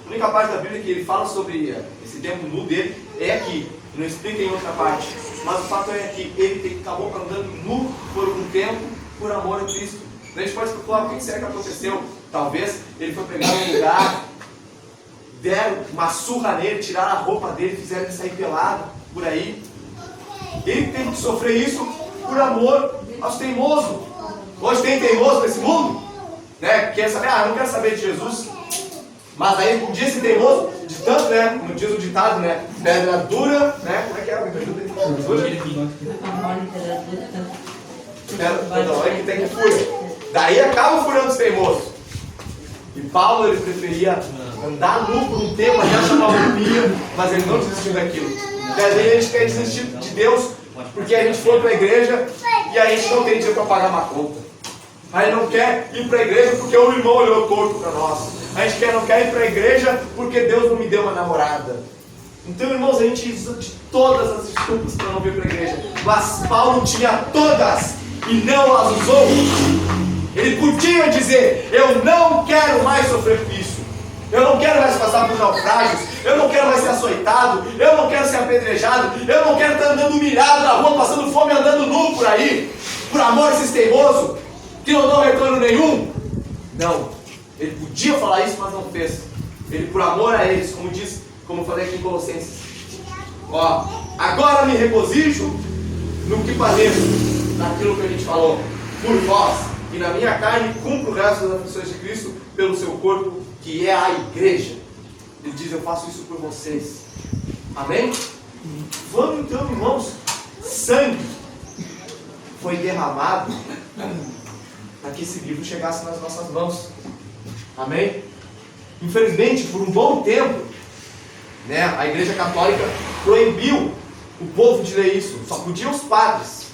única parte da Bíblia que ele fala sobre esse tempo nu dele é aqui. Não explica em outra parte. Mas o fato é que ele acabou andando nu por um tempo por amor a Cristo. A gente pode especular o que será que aconteceu. Talvez ele foi pegar um lugar, deram uma surra nele, tiraram a roupa dele, fizeram ele sair pelado por aí. Ele teve que sofrer isso por amor aos teimosos. Hoje tem teimoso nesse mundo, né? Quer saber, não quero saber de Jesus. Mas aí podia ser teimoso de tanto, né? Como diz o ditado, né? Pedra dura, né? Como é que é? Pedra que tem que fura. Daí acaba furando os teimosos. E Paulo, ele preferia andar nu por um tempo até chamar uma roupinha, mas ele não desistiu daquilo. E às vezes a gente quer desistir de Deus porque a gente foi para a igreja e a gente não tem dinheiro para pagar uma conta. A gente não quer ir para a igreja porque o irmão olhou torto para nós. A gente não quer ir para a igreja porque Deus não me deu uma namorada. Então, irmãos, a gente usa de todas as desculpas para não vir para a igreja. Mas Paulo tinha todas e não as usou. Ele podia dizer: eu não quero mais sofrer por isso. Eu não quero mais passar por naufrágios. Eu não quero mais ser açoitado. Eu não quero ser apedrejado. Eu não quero estar andando humilhado na rua, passando fome, andando nu por aí. Por amor a esses teimosos que não dão retorno nenhum. Não. Ele podia falar isso, mas não fez. Ele, por amor a eles, como eu falei aqui em Colossenses. Agora me regozijo no que padeço, naquilo que a gente falou. Por vós, e na minha carne cumpro o resto das aflições de Cristo pelo seu corpo, que é a igreja. Ele diz: eu faço isso por vocês. Amém? Vamos então, irmãos. Sangue foi derramado para que esse livro chegasse nas nossas mãos. Amém? Infelizmente, por um bom tempo, né, a Igreja Católica proibiu o povo de ler isso. Só podiam os padres.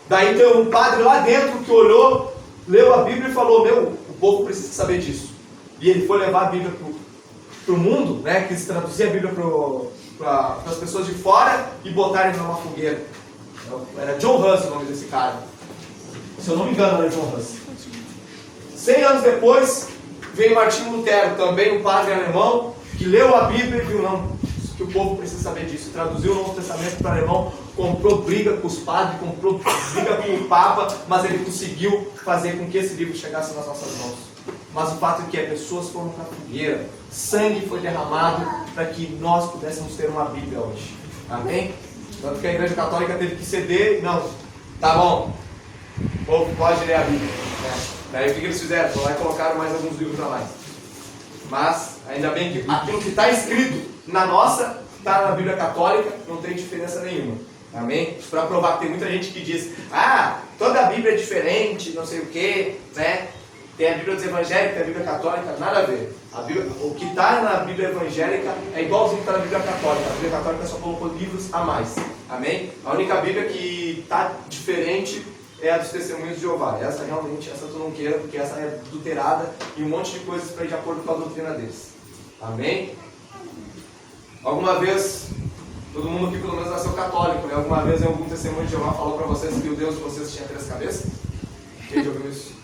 Daí tem um padre lá dentro que olhou, leu a Bíblia e falou: o povo precisa saber disso. E ele foi levar a Bíblia para o mundo, né, que se traduzia a Bíblia para as pessoas de fora e botarem numa fogueira. Era John Huss o nome desse cara. Se eu não me engano, era John Huss. 100 anos depois, veio Martinho Lutero, também um padre alemão, que leu a Bíblia e viu: não, que o povo precisa saber disso. Traduziu o Novo Testamento para alemão, comprou briga com os padres, comprou briga com o Papa, mas ele conseguiu fazer com que esse livro chegasse nas nossas mãos. Mas o fato é que as pessoas foram para a fogueira, sangue foi derramado para que nós pudéssemos ter uma Bíblia hoje. Amém? Tanto que a Igreja Católica teve que ceder. Não, tá bom, o povo pode ler a Bíblia. Daí o que eles fizeram? Foram lá e colocaram mais alguns livros a mais. Mas ainda bem que aquilo que está escrito na nossa, está na Bíblia Católica, não tem diferença nenhuma. Amém? Para provar que tem muita gente que diz: toda a Bíblia é diferente, não sei o que, né? Tem a Bíblia dos evangélicos, tem a Bíblia católica, nada a ver. O que está na Bíblia evangélica é igualzinho que está na Bíblia católica. A Bíblia católica só colocou livros a mais. Amém? A única Bíblia que está diferente é a dos Testemunhos de Jeová. Essa realmente, essa tu não queira, porque essa é adulterada e um monte de coisas para ir de acordo com a doutrina deles. Amém? Alguma vez, todo mundo aqui pelo menos nasceu católico, né? Alguma vez algum Testemunho de Jeová falou para vocês que o Deus de vocês tinha 3 cabeças? Quem já ouviu isso?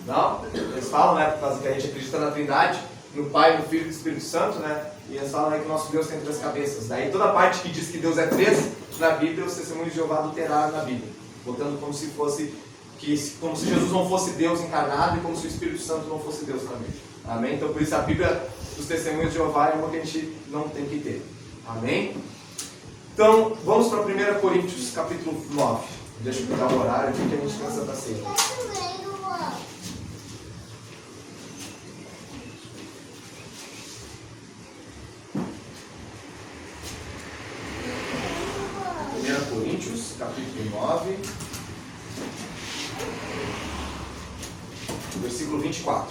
Não? Eles falam, né? Por causa que a gente acredita na Trindade, no Pai, no Filho e no Espírito Santo, né? E eles falam, né, que o nosso Deus tem 3 cabeças. Daí toda a parte que diz que Deus é 3 na Bíblia, os Testemunhos de Jeová adulteraram na Bíblia, botando como se Jesus não fosse Deus encarnado e como se o Espírito Santo não fosse Deus também. Amém? Então por isso a Bíblia dos Testemunhos de Jeová é uma que a gente não tem que ter. Amém? Então vamos para 1 Coríntios capítulo 9. Deixa eu pegar o horário aqui que a gente pensa para ceia. 1 Coríntios, capítulo 9. versículo 24.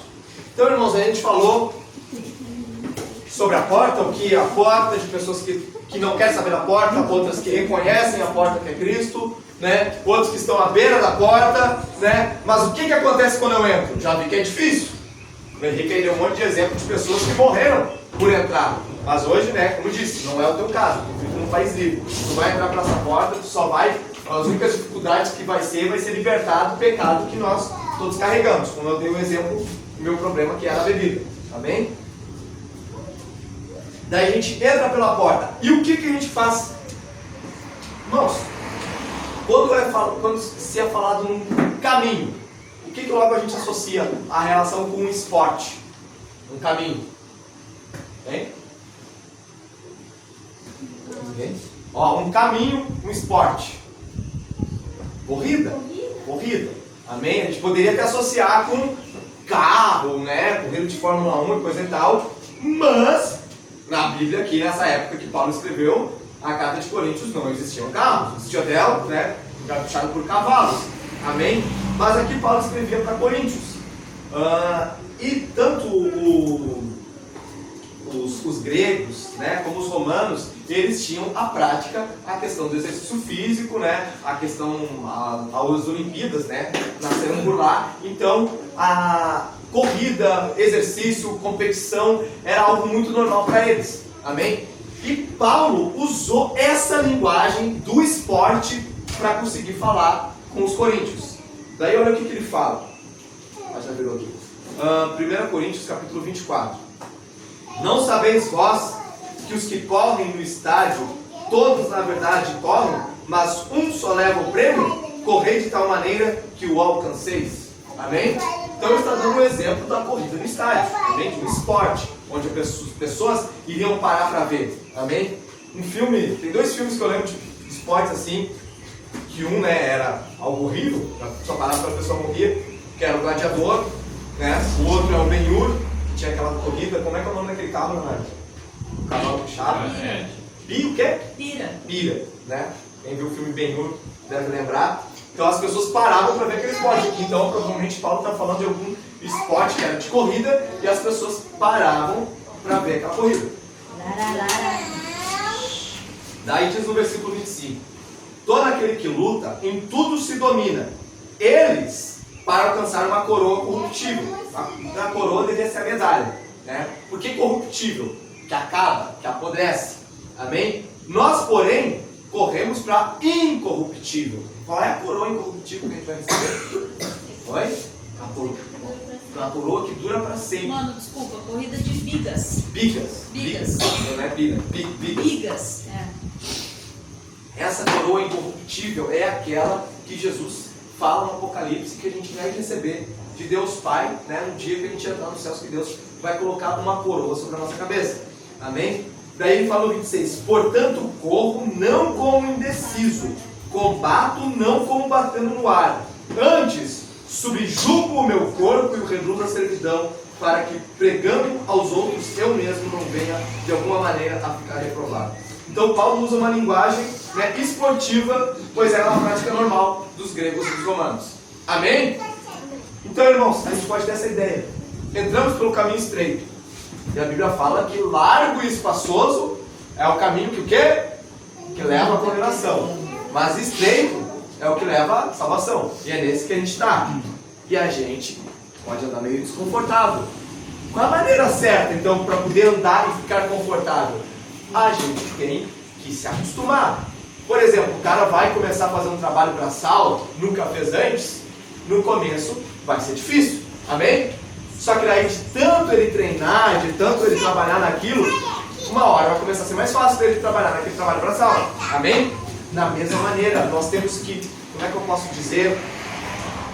Então, irmãos, a gente falou sobre a porta, o que a porta, de pessoas que não querem saber da porta, outras que reconhecem a porta que é Cristo, né? Outros que estão à beira da porta, né? Mas o que acontece quando eu entro? Já vi que é difícil. O Henrique aí deu um monte de exemplo de pessoas que morreram por entrar. Mas hoje, né, como eu disse, não é o teu caso. Tu vive num país livre. Tu vai entrar para essa porta, tu só vai... As únicas dificuldades que vai ser libertado do pecado que nós todos carregamos. Como eu dei o exemplo do meu problema, que era a bebida. Amém? Daí a gente entra pela porta. E o que a gente faz? Irmãos, quando se é falado num caminho, o que logo a gente associa a relação com um esporte? Um caminho. Hein? Ninguém? Ó, um caminho, um esporte. Corrida. Amém? A gente poderia até associar com carro, né? Corrida de Fórmula 1 e coisa e tal. Mas, na Bíblia aqui, nessa época que Paulo escreveu a carta de Coríntios, não existiam carros. Existia até, né? Puxado por cavalos. Amém? Mas aqui Paulo escrevia para Coríntios. E tanto os gregos, né, como os romanos, eles tinham a prática, a questão do exercício físico, né, a questão, as Olimpíadas, né, nasceram por lá. Então, a corrida, exercício, competição, era algo muito normal para eles. Amém? E Paulo usou essa linguagem do esporte para conseguir falar com os coríntios. Daí olha o que ele fala. Já virou aqui. 1 Coríntios capítulo 24. Não sabeis vós que os que correm no estádio, todos na verdade correm, mas um só leva o prêmio? Correi de tal maneira que o alcanceis. Amém? Então ele está dando um exemplo da corrida no estádio. Amém? De um esporte, onde as pessoas iriam parar para ver. Amém? Tem 2 filmes que eu lembro de esportes assim, que um, né, era algo horrível, só parava para a pessoa morrer, que era o Gladiador, né? O outro é o Ben-Hur, que tinha aquela corrida. Como é que é o nome daquele carro, Leonardo? O cavalo puxado? O quê? Pira, né? Quem viu o filme Ben-Hur deve lembrar. Então as pessoas paravam para ver aquele esporte. Então provavelmente Paulo está falando de algum esporte que era de corrida e as pessoas paravam para ver aquela corrida. Daí diz no versículo 25: todo aquele que luta, em tudo se domina. Eles, para alcançar uma coroa corruptível. A coroa deveria ser a medalha, né? Por que corruptível? Que acaba, que apodrece. Amém? Nós, porém, corremos para incorruptível. Qual é a coroa incorruptível que a gente vai receber? Oi? A coroa que dura para sempre. Mano, desculpa, corrida de bigas. Bigas. Não é pira. Bigas. Essa coroa incorruptível é aquela que Jesus fala no Apocalipse que a gente vai receber de Deus Pai, né? No dia que a gente entrar nos céus, que Deus vai colocar uma coroa sobre a nossa cabeça. Amém? Daí ele fala no 26: portanto corro não como indeciso, combato não como batendo no ar, antes subjugo o meu corpo e o reduzo à servidão, para que pregando aos outros eu mesmo não venha de alguma maneira a ficar reprovado. Então Paulo usa uma linguagem, né, esportiva, pois era uma prática normal dos gregos e dos romanos. Amém? Então, irmãos, a gente pode ter essa ideia. Entramos pelo caminho estreito. E a Bíblia fala que largo e espaçoso é o caminho que o quê? Que leva à condenação. Mas estreito é o que leva à salvação. E é nesse que a gente está. E a gente pode andar meio desconfortável. Qual a maneira certa, então, para poder andar e ficar confortável? A gente tem que se acostumar. Por exemplo, o cara vai começar a fazer um trabalho braçal, nunca fez antes. No começo vai ser difícil. Amém? Só que daí de tanto ele treinar, de tanto ele trabalhar naquilo, uma hora vai começar a ser mais fácil para ele trabalhar naquele trabalho braçal. Amém? Da mesma maneira, nós temos que, como é que eu posso dizer,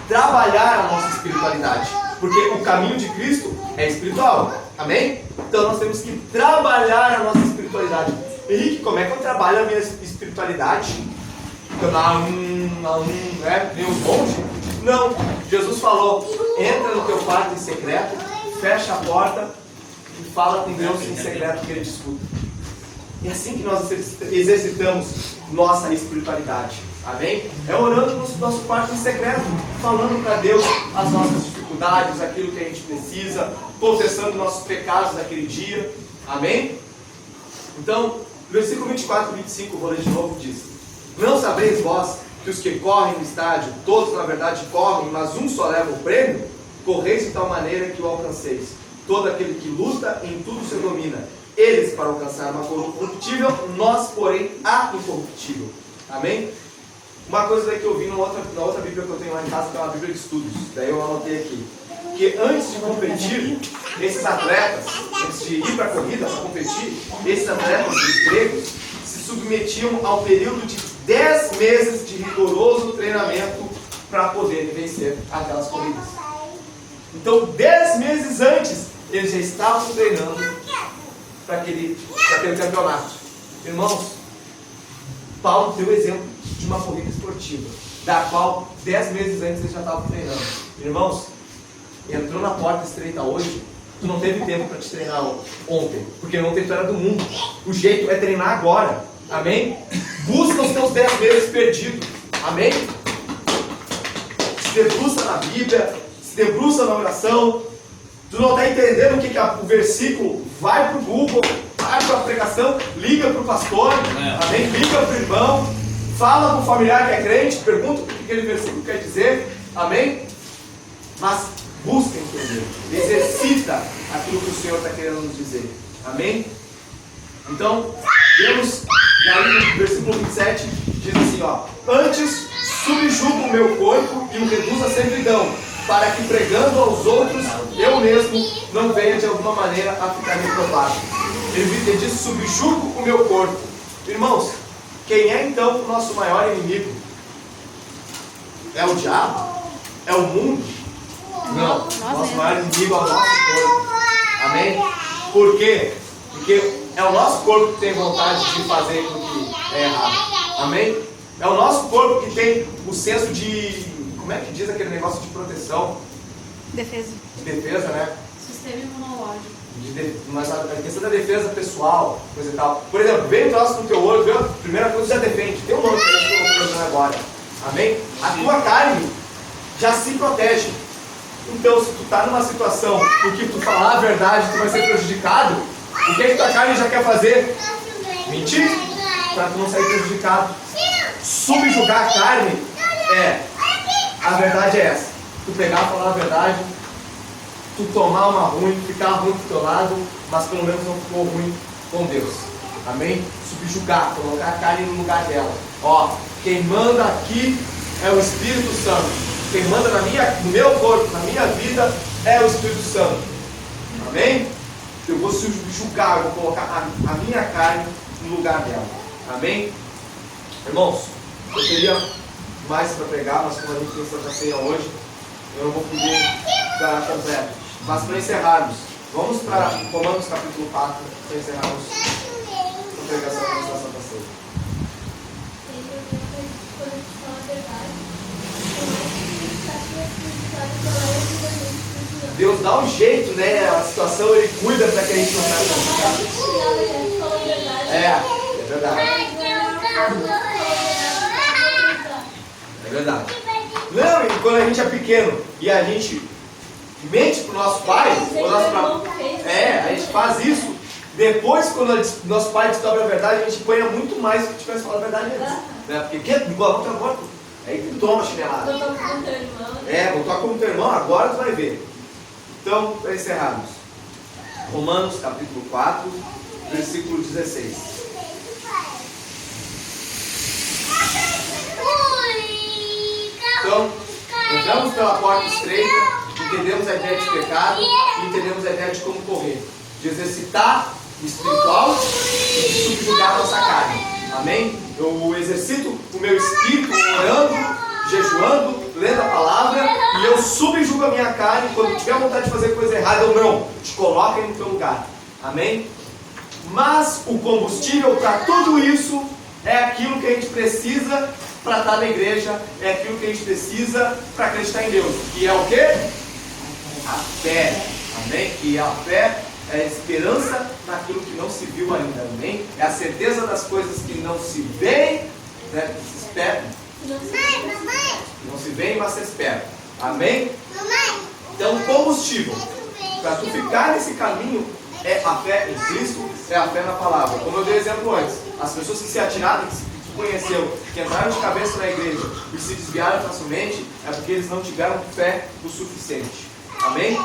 trabalhar a nossa espiritualidade. Porque o caminho de Cristo é espiritual. Amém? Então nós temos que trabalhar a nossa espiritualidade. Henrique, como é que eu trabalho a minha espiritualidade? Nem os monges? Não. Jesus falou: entra no teu quarto em secreto, fecha a porta e fala com Deus em secreto que Ele te escuta. É assim que nós exercitamos nossa espiritualidade. Amém? É orando no nosso quarto em secreto, falando para Deus as nossas dificuldades. dificuldades, aquilo que a gente precisa, confessando nossos pecados naquele dia. Amém? Então, versículo 24 e 25, vou ler de novo, diz: não sabeis vós que os que correm no estádio, todos na verdade correm, mas um só leva o prêmio? Correis de tal maneira que o alcanceis. Todo aquele que luta, em tudo se domina. Eles para alcançar uma coroa corruptível, nós, porém, a incorruptível. Amém? Uma coisa daí que eu vi na outra Bíblia que eu tenho lá em casa, que é uma Bíblia de estudos, daí eu anotei aqui, que antes de competir, esses atletas, antes de ir para a corrida, para competir, esses atletas, os gregos, se submetiam ao período de 10 meses de rigoroso treinamento para poderem vencer aquelas corridas. Então, 10 meses antes, eles já estavam treinando para aquele campeonato. Irmãos, Paulo deu exemplo de uma corrida esportiva, da qual 10 meses antes eles já estavam treinando. Irmãos, entrou na porta estreita hoje, tu não teve tempo para te treinar ontem, porque ontem tu era do mundo. O jeito é treinar agora. Amém? Busca os teus 10 meses perdidos. Amém? Se debruça na Bíblia, se debruça na oração. Tu não está entendendo o que o versículo? Vai para o Google, vai para a pregação, liga para o pastor, amém? Liga para o irmão, fala para o familiar que é crente, pergunta o que aquele versículo quer dizer, amém? Mas busca entender, exercita aquilo que o Senhor está querendo nos dizer, amém? Então, Deus, aí no versículo 27, diz assim, ó: antes subjuga o meu corpo e o reduz à servidão, para que pregando aos outros, eu mesmo não venha de alguma maneira a ficar reprovado. Ele diz: subjugo o meu corpo. Irmãos, quem é então o nosso maior inimigo? É o diabo? É o mundo? Não, nosso maior inimigo é o nosso corpo. Amém? Por quê? Porque é o nosso corpo que tem vontade de fazer aquilo que é errado. Amém? É o nosso corpo que tem o senso de... Como é que diz aquele negócio de proteção? Defesa. De defesa, né? Sistema imunológico. Mas a questão da defesa pessoal, coisa e tal. Por exemplo, vem o troço no teu olho, viu? Primeira coisa, já defende. Tem um nome que eu estou fazendo agora. Amém? A tua carne já se protege. Então, se tu está numa situação em que tu falar a verdade, tu vai ser prejudicado, o que tua carne já quer fazer? Mentir? Para tu não sair prejudicado. Subjugar a carne a verdade é essa. Tu pegar, falar a verdade, tu tomar uma ruim, ficar ruim do teu lado, mas pelo menos não ficou ruim com Deus. Amém? Subjugar, colocar a carne no lugar dela. Ó, quem manda aqui é o Espírito Santo. Quem manda no meu corpo, na minha vida, é o Espírito Santo. Amém? Eu vou subjugar, eu vou colocar a minha carne no lugar dela. Amém? Irmãos, eu teria mais para pregar, mas como a gente tem Santa Ceia hoje, eu não vou poder dar completo. Mas para encerrarmos, vamos para Romanos capítulo 4, para encerrarmos a pregação da Santa Ceia. Deus dá um jeito, né? A situação Ele cuida para que a gente não saia complicado. É verdade. É verdade. Não, e quando a gente é pequeno e a gente mente para o nosso pai, a gente faz isso. Depois, quando nosso pai descobre a verdade, a gente põe muito mais do que tivesse falado a verdade antes. Né? Porque quer igual outra morto. Aí tu toma chinelada. Botou como teu irmão, agora tu vai ver. Então, para encerrarmos, Romanos capítulo 4, versículo 16. Então, entramos pela porta estreita, entendemos a ideia de pecado e entendemos a ideia de como correr, de exercitar o espiritual e de subjugar a nossa carne. Amém? Eu exercito o meu espírito orando, jejuando, lendo a palavra, e eu subjugo a minha carne. Quando tiver vontade de fazer coisa errada, eu não, te coloco aí no teu lugar. Amém? Mas o combustível para tudo isso é aquilo que a gente precisa para estar na igreja, é aquilo que a gente precisa para acreditar em Deus. E é o quê? A fé. Amém? E a fé é a esperança naquilo que não se viu ainda. Amém? É a certeza das coisas que não se veem, né? Que se esperam. Não se veem, mas se esperam. Amém? Então, combustível para tu ficar nesse caminho é a fé em Cristo, é a fé na palavra. Como eu dei exemplo antes, as pessoas que se atiraram, que tu conheceu, que entraram de cabeça na igreja e se desviaram facilmente, é porque eles não tiveram fé o suficiente. Amém?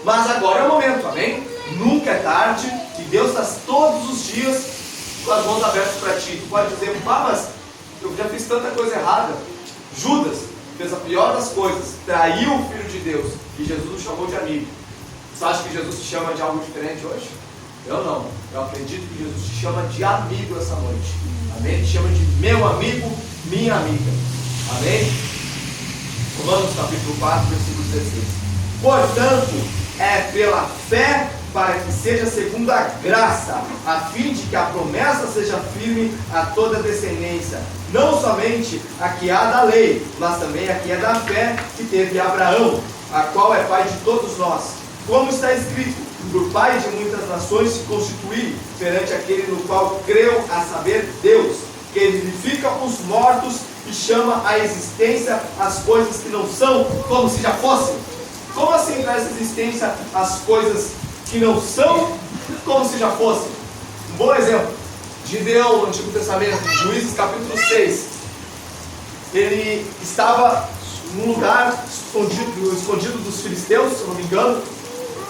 Mas agora é o momento, amém? Nunca é tarde e Deus está todos os dias com as mãos abertas para ti. Tu pode dizer, mas eu já fiz tanta coisa errada. Judas fez a pior das coisas, traiu o Filho de Deus e Jesus o chamou de amigo. Você acha que Jesus te chama de algo diferente hoje? Eu não. Eu acredito que Jesus te chama de amigo essa noite. Amém? Ele te chama de meu amigo, minha amiga. Amém? Romanos capítulo 4, versículo 16. Portanto, é pela fé para que seja segundo a graça, a fim de que a promessa seja firme a toda descendência, não somente a que há da lei, mas também a que é da fé que teve Abraão, a qual é pai de todos nós. Como está escrito, por pai de muitas nações se constituí perante aquele no qual creu, a saber, Deus, que vivifica os mortos e chama à existência as coisas que não são como se já fossem. Como assim traz existência as coisas que não são como se já fossem? Um bom exemplo, Gideão no Antigo Testamento, Juízes capítulo 6. Ele estava num lugar escondido dos filisteus, se eu não me engano,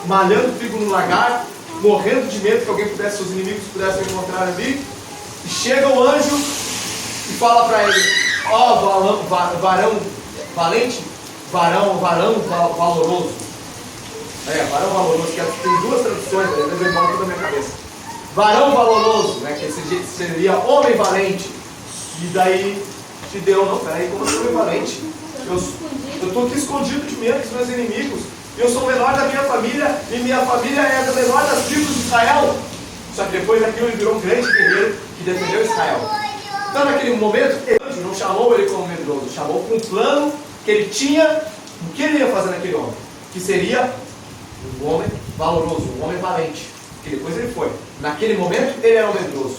malhando trigo no lagar, morrendo de medo que alguém pudesse, seus inimigos pudessem encontrar ali. E chega o anjo e fala para ele: ó, varão valente, varão valoroso. Varão valoroso, que tem duas traduções, eu falo tudo na minha cabeça. Varão valoroso, né, que seria homem valente. E daí Gideão, não, peraí, como assim homem valente? Eu estou aqui escondido de medo dos meus inimigos. Eu sou o menor da minha família e minha família é a menor das tribos de Israel. Só que depois daquilo ele virou um grande guerreiro que defendeu Israel. Então naquele momento, Deus não chamou ele como medroso, chamou com um plano que ele tinha, o que ele ia fazer naquele homem, que seria um homem valoroso, um homem valente, que depois ele foi. Naquele momento ele era um medroso.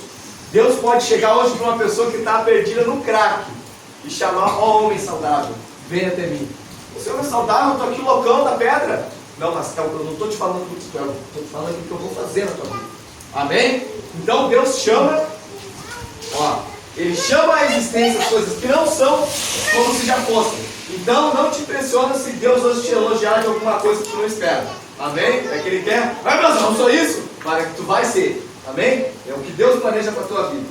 Deus pode chegar hoje para uma pessoa que está perdida no crack e chamar: ó homem saudável, venha até mim. O Senhor é saudável, eu estou aqui loucão da pedra. Não, mas eu não estou te falando do que tu é, eu estou te falando do que eu vou fazer na tua vida. Amém? Então Deus chama, Ele chama à existência as coisas que não são como se já fossem. Então não te impressiona se Deus hoje te elogiar de alguma coisa que tu não espera. Amém? É que Ele quer, mas eu não sou isso, para que tu vai ser. Amém? É o que Deus planeja para a tua vida.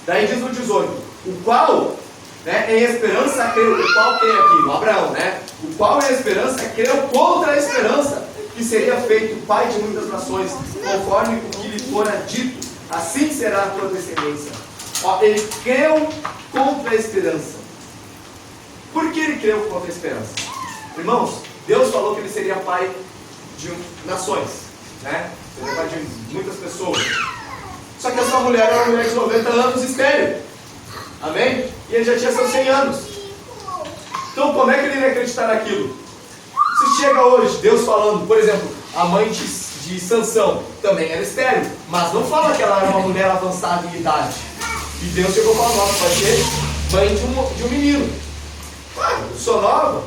Daí diz no 18, o qual... em esperança creu, o qual tem aqui, o Abraão, o qual em esperança creu contra a esperança, que seria feito pai de muitas nações, conforme o que lhe fora dito, assim será a tua descendência. Ele creu contra a esperança. Por que ele creu contra a esperança? Irmãos, Deus falou que ele seria pai de nações, seria pai de muitas pessoas. Só que essa mulher era uma mulher de 90 anos estéril. Amém? E ele já tinha seus 100 anos. Então como é que ele iria acreditar naquilo? Se chega hoje, Deus falando, por exemplo, a mãe de Sansão também era estéril, mas não fala que ela era uma mulher avançada em idade. E Deus chegou e falou: nossa, vai ser mãe de um menino. Claro, eu sou nova,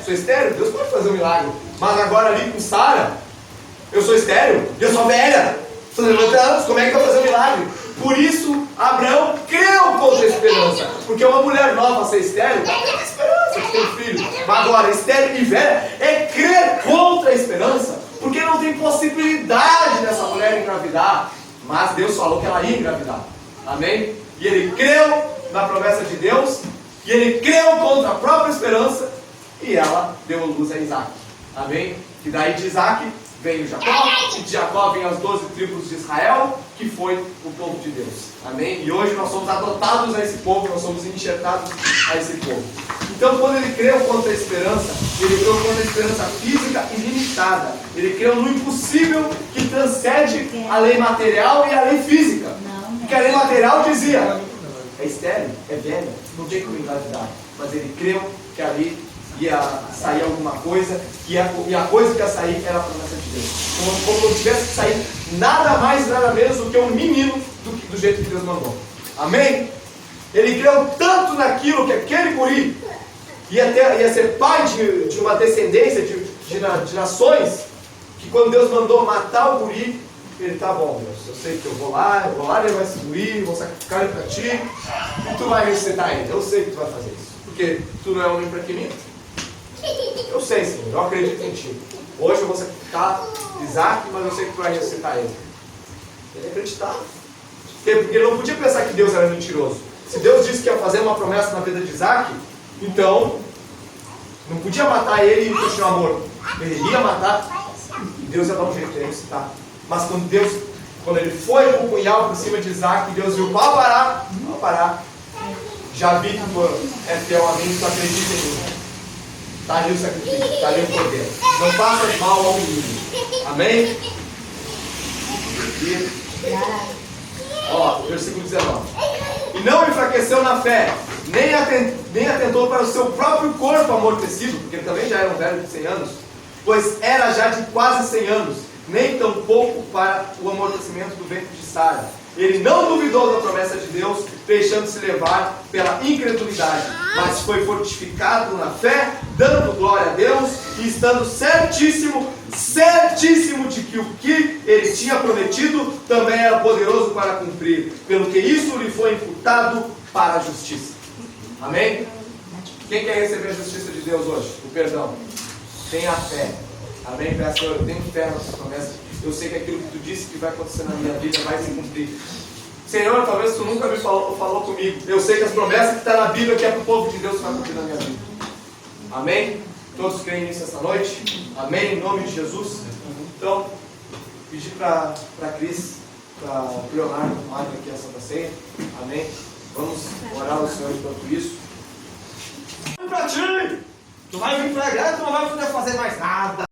sou estéril, Deus pode fazer um milagre. Mas agora ali com Sara, eu sou estéril, eu sou velha, sou 90 anos, como é que eu vou fazer um milagre? Por isso, Abraão creu contra a esperança. Porque uma mulher nova ser estéril, não tem esperança de ter um filho. Mas agora, estéril e velha é crer contra a esperança. Porque não tem possibilidade dessa mulher engravidar. Mas Deus falou que ela ia engravidar. Amém? E ele creu na promessa de Deus. E ele creu contra a própria esperança. E ela deu luz a Isaac. Amém? E daí de Isaac veio Jacó, e de Jacó vem as 12 tribos de Israel, que foi o povo de Deus. Amém? E hoje nós somos adotados a esse povo, nós somos enxertados a esse povo. Então quando ele creu contra a esperança, ele creu contra a esperança física ilimitada. Ele creu no impossível que transcende a lei material e a lei física. Porque a lei material dizia: é estéril, é velha, não tem como engravidar. Mas ele creu que ali ia sair alguma coisa, e a coisa que ia sair era a promessa de Deus. Como não tivesse que sair nada mais, nada menos do que um menino do jeito que Deus mandou. Amém? Ele creu tanto naquilo que aquele guri ia ser pai de uma descendência, de gerações que quando Deus mandou matar o guri, ele, tá bom, Deus, eu sei que eu vou lá levar esse guri, vou sacrificar ele para ti, e tu vai ressuscitar ele. Eu sei que tu vai fazer isso, porque tu não é homem para que minta. Eu sei, Senhor, eu acredito em ti. Hoje eu vou sacrificar Isaac, mas eu sei que tu vai ressuscitar ele. Ele acreditava. Porque ele não podia pensar que Deus era mentiroso. Se Deus disse que ia fazer uma promessa na vida de Isaac, então não podia matar ele e continuar morto. Ele ia matar e Deus ia dar um jeito de ressuscitar. Mas quando ele foi com o punhal por cima de Isaac, Deus viu, pode parar. Já vi que tu é fiel a mim, tu acredita em mim. Está ali o sacrifício, está ali o cordeiro. Não faças mal ao menino. Amém? Ó, versículo 19. E não enfraqueceu na fé, nem atentou para o seu próprio corpo amortecido, porque ele também já era um velho de 100 anos, pois era já de quase 100 anos, nem tampouco para o amortecimento do ventre de Sara. Ele não duvidou da promessa de Deus, deixando-se levar pela incredulidade, mas foi fortificado na fé, dando glória a Deus e estando certíssimo de que o que ele tinha prometido também era poderoso para cumprir, pelo que isso lhe foi imputado para a justiça. Amém? Quem quer receber a justiça de Deus hoje? O perdão. Tenha fé. Amém? Peça, Senhor, eu tenho fé nas suas promessas. Eu sei que aquilo que tu disse que vai acontecer na minha vida vai se cumprir. Senhor, talvez tu nunca me falou comigo. Eu sei que as promessas que estão na Bíblia, que é para o povo de Deus, vai cumprir na minha vida. Amém? Todos creem nisso essa noite? Amém? Em nome de Jesus? Então, pedir para a Cris, para o Leonardo, tomarem aqui a Santa Ceia. Amém? Vamos orar ao Senhor enquanto isso. Para ti! Tu vai vir para a igreja, tu não vai poder fazer mais nada.